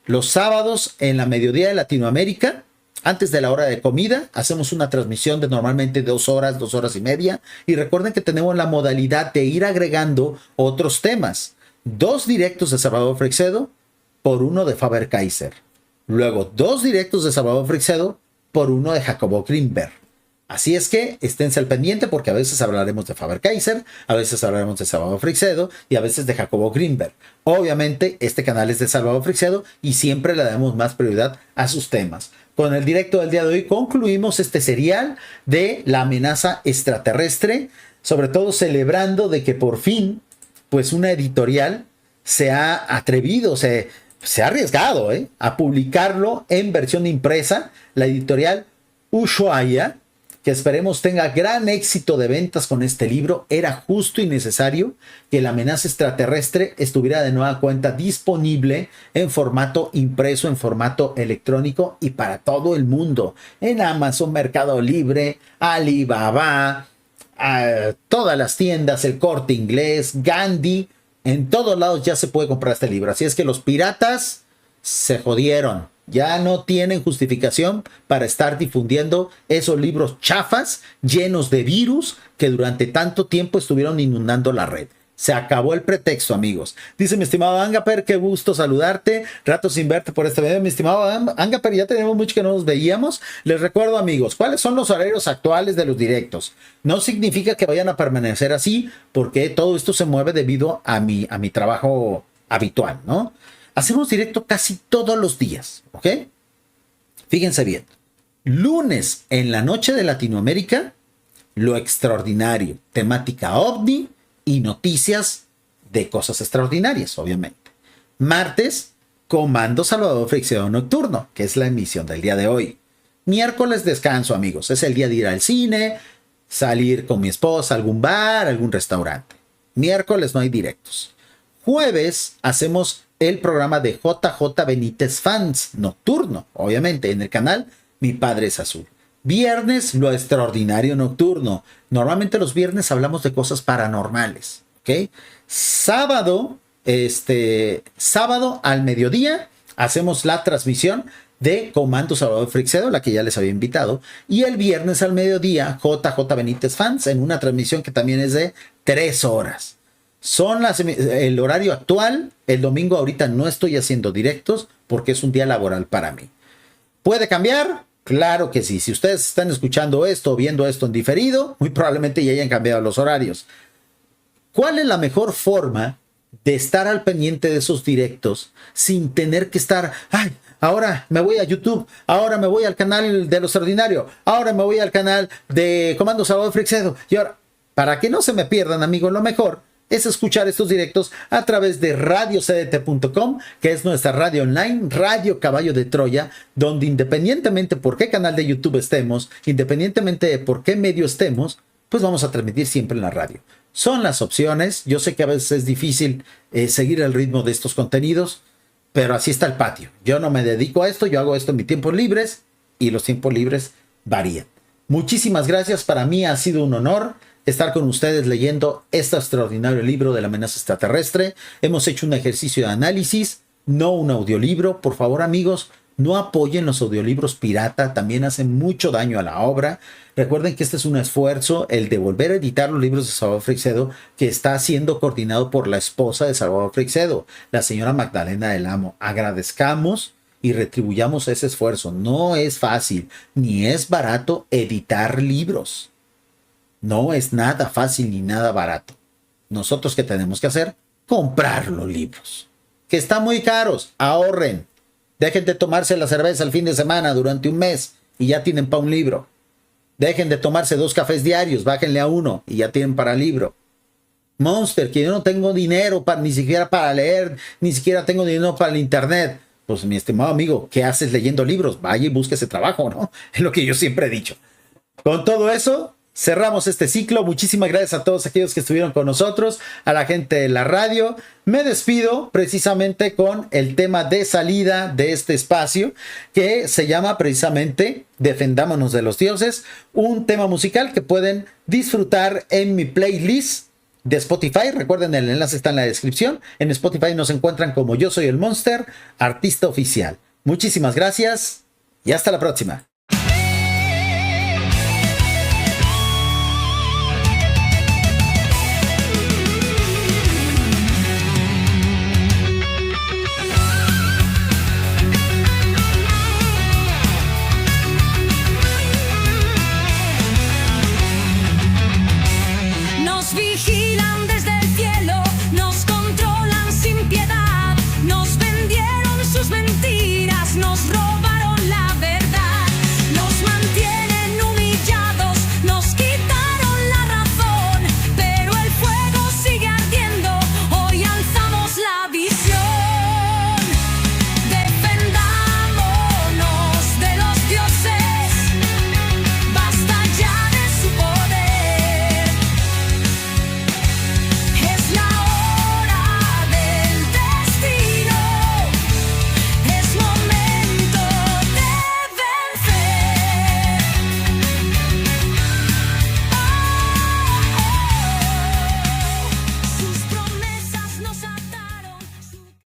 Los sábados en la mediodía de Latinoamérica, antes de la hora de comida, hacemos una transmisión de normalmente 2 horas, 2 horas y media. Y recuerden que tenemos la modalidad de ir agregando otros temas. 2 directos de Salvador Freixedo por 1 de Faber Kaiser. Luego 2 directos de Salvador Freixedo por 1 de Jacobo Greenberg. Así es que esténse al pendiente porque a veces hablaremos de Faber Kaiser, a veces hablaremos de Salvador Freixedo y a veces de Jacobo Greenberg. Obviamente este canal es de Salvador Freixedo y siempre le damos más prioridad a sus temas. Con el directo del día de hoy concluimos este serial de la amenaza extraterrestre, sobre todo celebrando de que por fin, pues una editorial se ha atrevido, se ha arriesgado a publicarlo en versión impresa, la editorial Ushuaia, que esperemos tenga gran éxito de ventas con este libro. Era justo y necesario que la amenaza extraterrestre estuviera de nueva cuenta disponible en formato impreso, en formato electrónico y para todo el mundo. En Amazon, Mercado Libre, Alibaba, todas las tiendas, el Corte Inglés, Gandhi, en todos lados ya se puede comprar este libro. Así es que los piratas se jodieron. Ya no tienen justificación para estar difundiendo esos libros chafas llenos de virus que durante tanto tiempo estuvieron inundando la red. Se acabó el pretexto, amigos. Dice mi estimado Angaper, qué gusto saludarte. Rato sin verte por este video. Mi estimado Angaper, ya tenemos mucho que no nos veíamos. Les recuerdo, amigos, cuáles son los horarios actuales de los directos. No significa que vayan a permanecer así, porque todo esto se mueve debido a mi trabajo habitual, ¿no? Hacemos directo casi todos los días, ¿ok? Fíjense bien. Lunes en la noche de Latinoamérica, lo extraordinario, temática ovni y noticias de cosas extraordinarias, obviamente. Martes, Comando Salvador Freixedo Nocturno, que es la emisión del día de hoy. Miércoles, descanso, amigos. Es el día de ir al cine, salir con mi esposa a algún bar, algún restaurante. Miércoles no hay directos. Jueves, hacemos el programa de JJ Benítez Fans Nocturno, obviamente, en el canal Mi Padre es Azul. Viernes, lo extraordinario nocturno. Normalmente los viernes hablamos de cosas paranormales, ¿ok? Sábado al mediodía, hacemos la transmisión de Comando Salvador Freixedo, la que ya les había invitado. Y el viernes al mediodía, JJ Benítez Fans, en una transmisión que también es de 3 horas. Son el horario actual. El domingo ahorita no estoy haciendo directos porque es un día laboral para mí. ¿Puede cambiar? Claro que sí. Si ustedes están escuchando esto o viendo esto en diferido, muy probablemente ya hayan cambiado los horarios. ¿Cuál es la mejor forma de estar al pendiente de esos directos sin tener que estar, ahora me voy a YouTube, ahora me voy al canal de Lo Extraordinario, ahora me voy al canal de Comando Salvador Freixedo? Y ahora, para que no se me pierdan, amigos, lo mejor es escuchar estos directos a través de radiocdt.com, que es nuestra radio online, Radio Caballo de Troya, donde independientemente por qué canal de YouTube estemos, independientemente de por qué medio estemos, pues vamos a transmitir siempre en la radio. Son las opciones. Yo sé que a veces es difícil seguir el ritmo de estos contenidos, pero así está el patio. Yo no me dedico a esto, yo hago esto en mis tiempos libres y los tiempos libres varían. Muchísimas gracias, para mí ha sido un honor estar con ustedes leyendo este extraordinario libro de la amenaza extraterrestre. Hemos hecho un ejercicio de análisis, no un audiolibro. Por favor, amigos, no apoyen los audiolibros pirata, también hacen mucho daño a la obra. Recuerden que este es un esfuerzo, el de volver a editar los libros de Salvador Freixedo, que está siendo coordinado por la esposa de Salvador Freixedo, la señora Magdalena del Amo. Agradezcamos y retribuyamos ese esfuerzo. No es fácil, ni es barato editar libros. No es nada fácil ni nada barato. Nosotros, ¿qué tenemos que hacer? Comprar los libros, que están muy caros. Ahorren. Dejen de tomarse la cerveza el fin de semana durante un mes y ya tienen para un libro. Dejen de tomarse 2 cafés diarios, bájenle a 1 y ya tienen para libro. Monster, que yo no tengo dinero para, ni siquiera para leer, ni siquiera tengo dinero para el internet. Pues mi estimado amigo, ¿qué haces leyendo libros? Vaya y busque ese trabajo, ¿no? Es lo que yo siempre he dicho. Con todo eso, cerramos este ciclo. Muchísimas gracias a todos aquellos que estuvieron con nosotros, a la gente de la radio. Me despido precisamente con el tema de salida de este espacio, que se llama precisamente Defendámonos de los Dioses, un tema musical que pueden disfrutar en mi playlist de Spotify. Recuerden, el enlace está en la descripción. En Spotify nos encuentran como Yo Soy el Monster, artista oficial. Muchísimas gracias y hasta la próxima.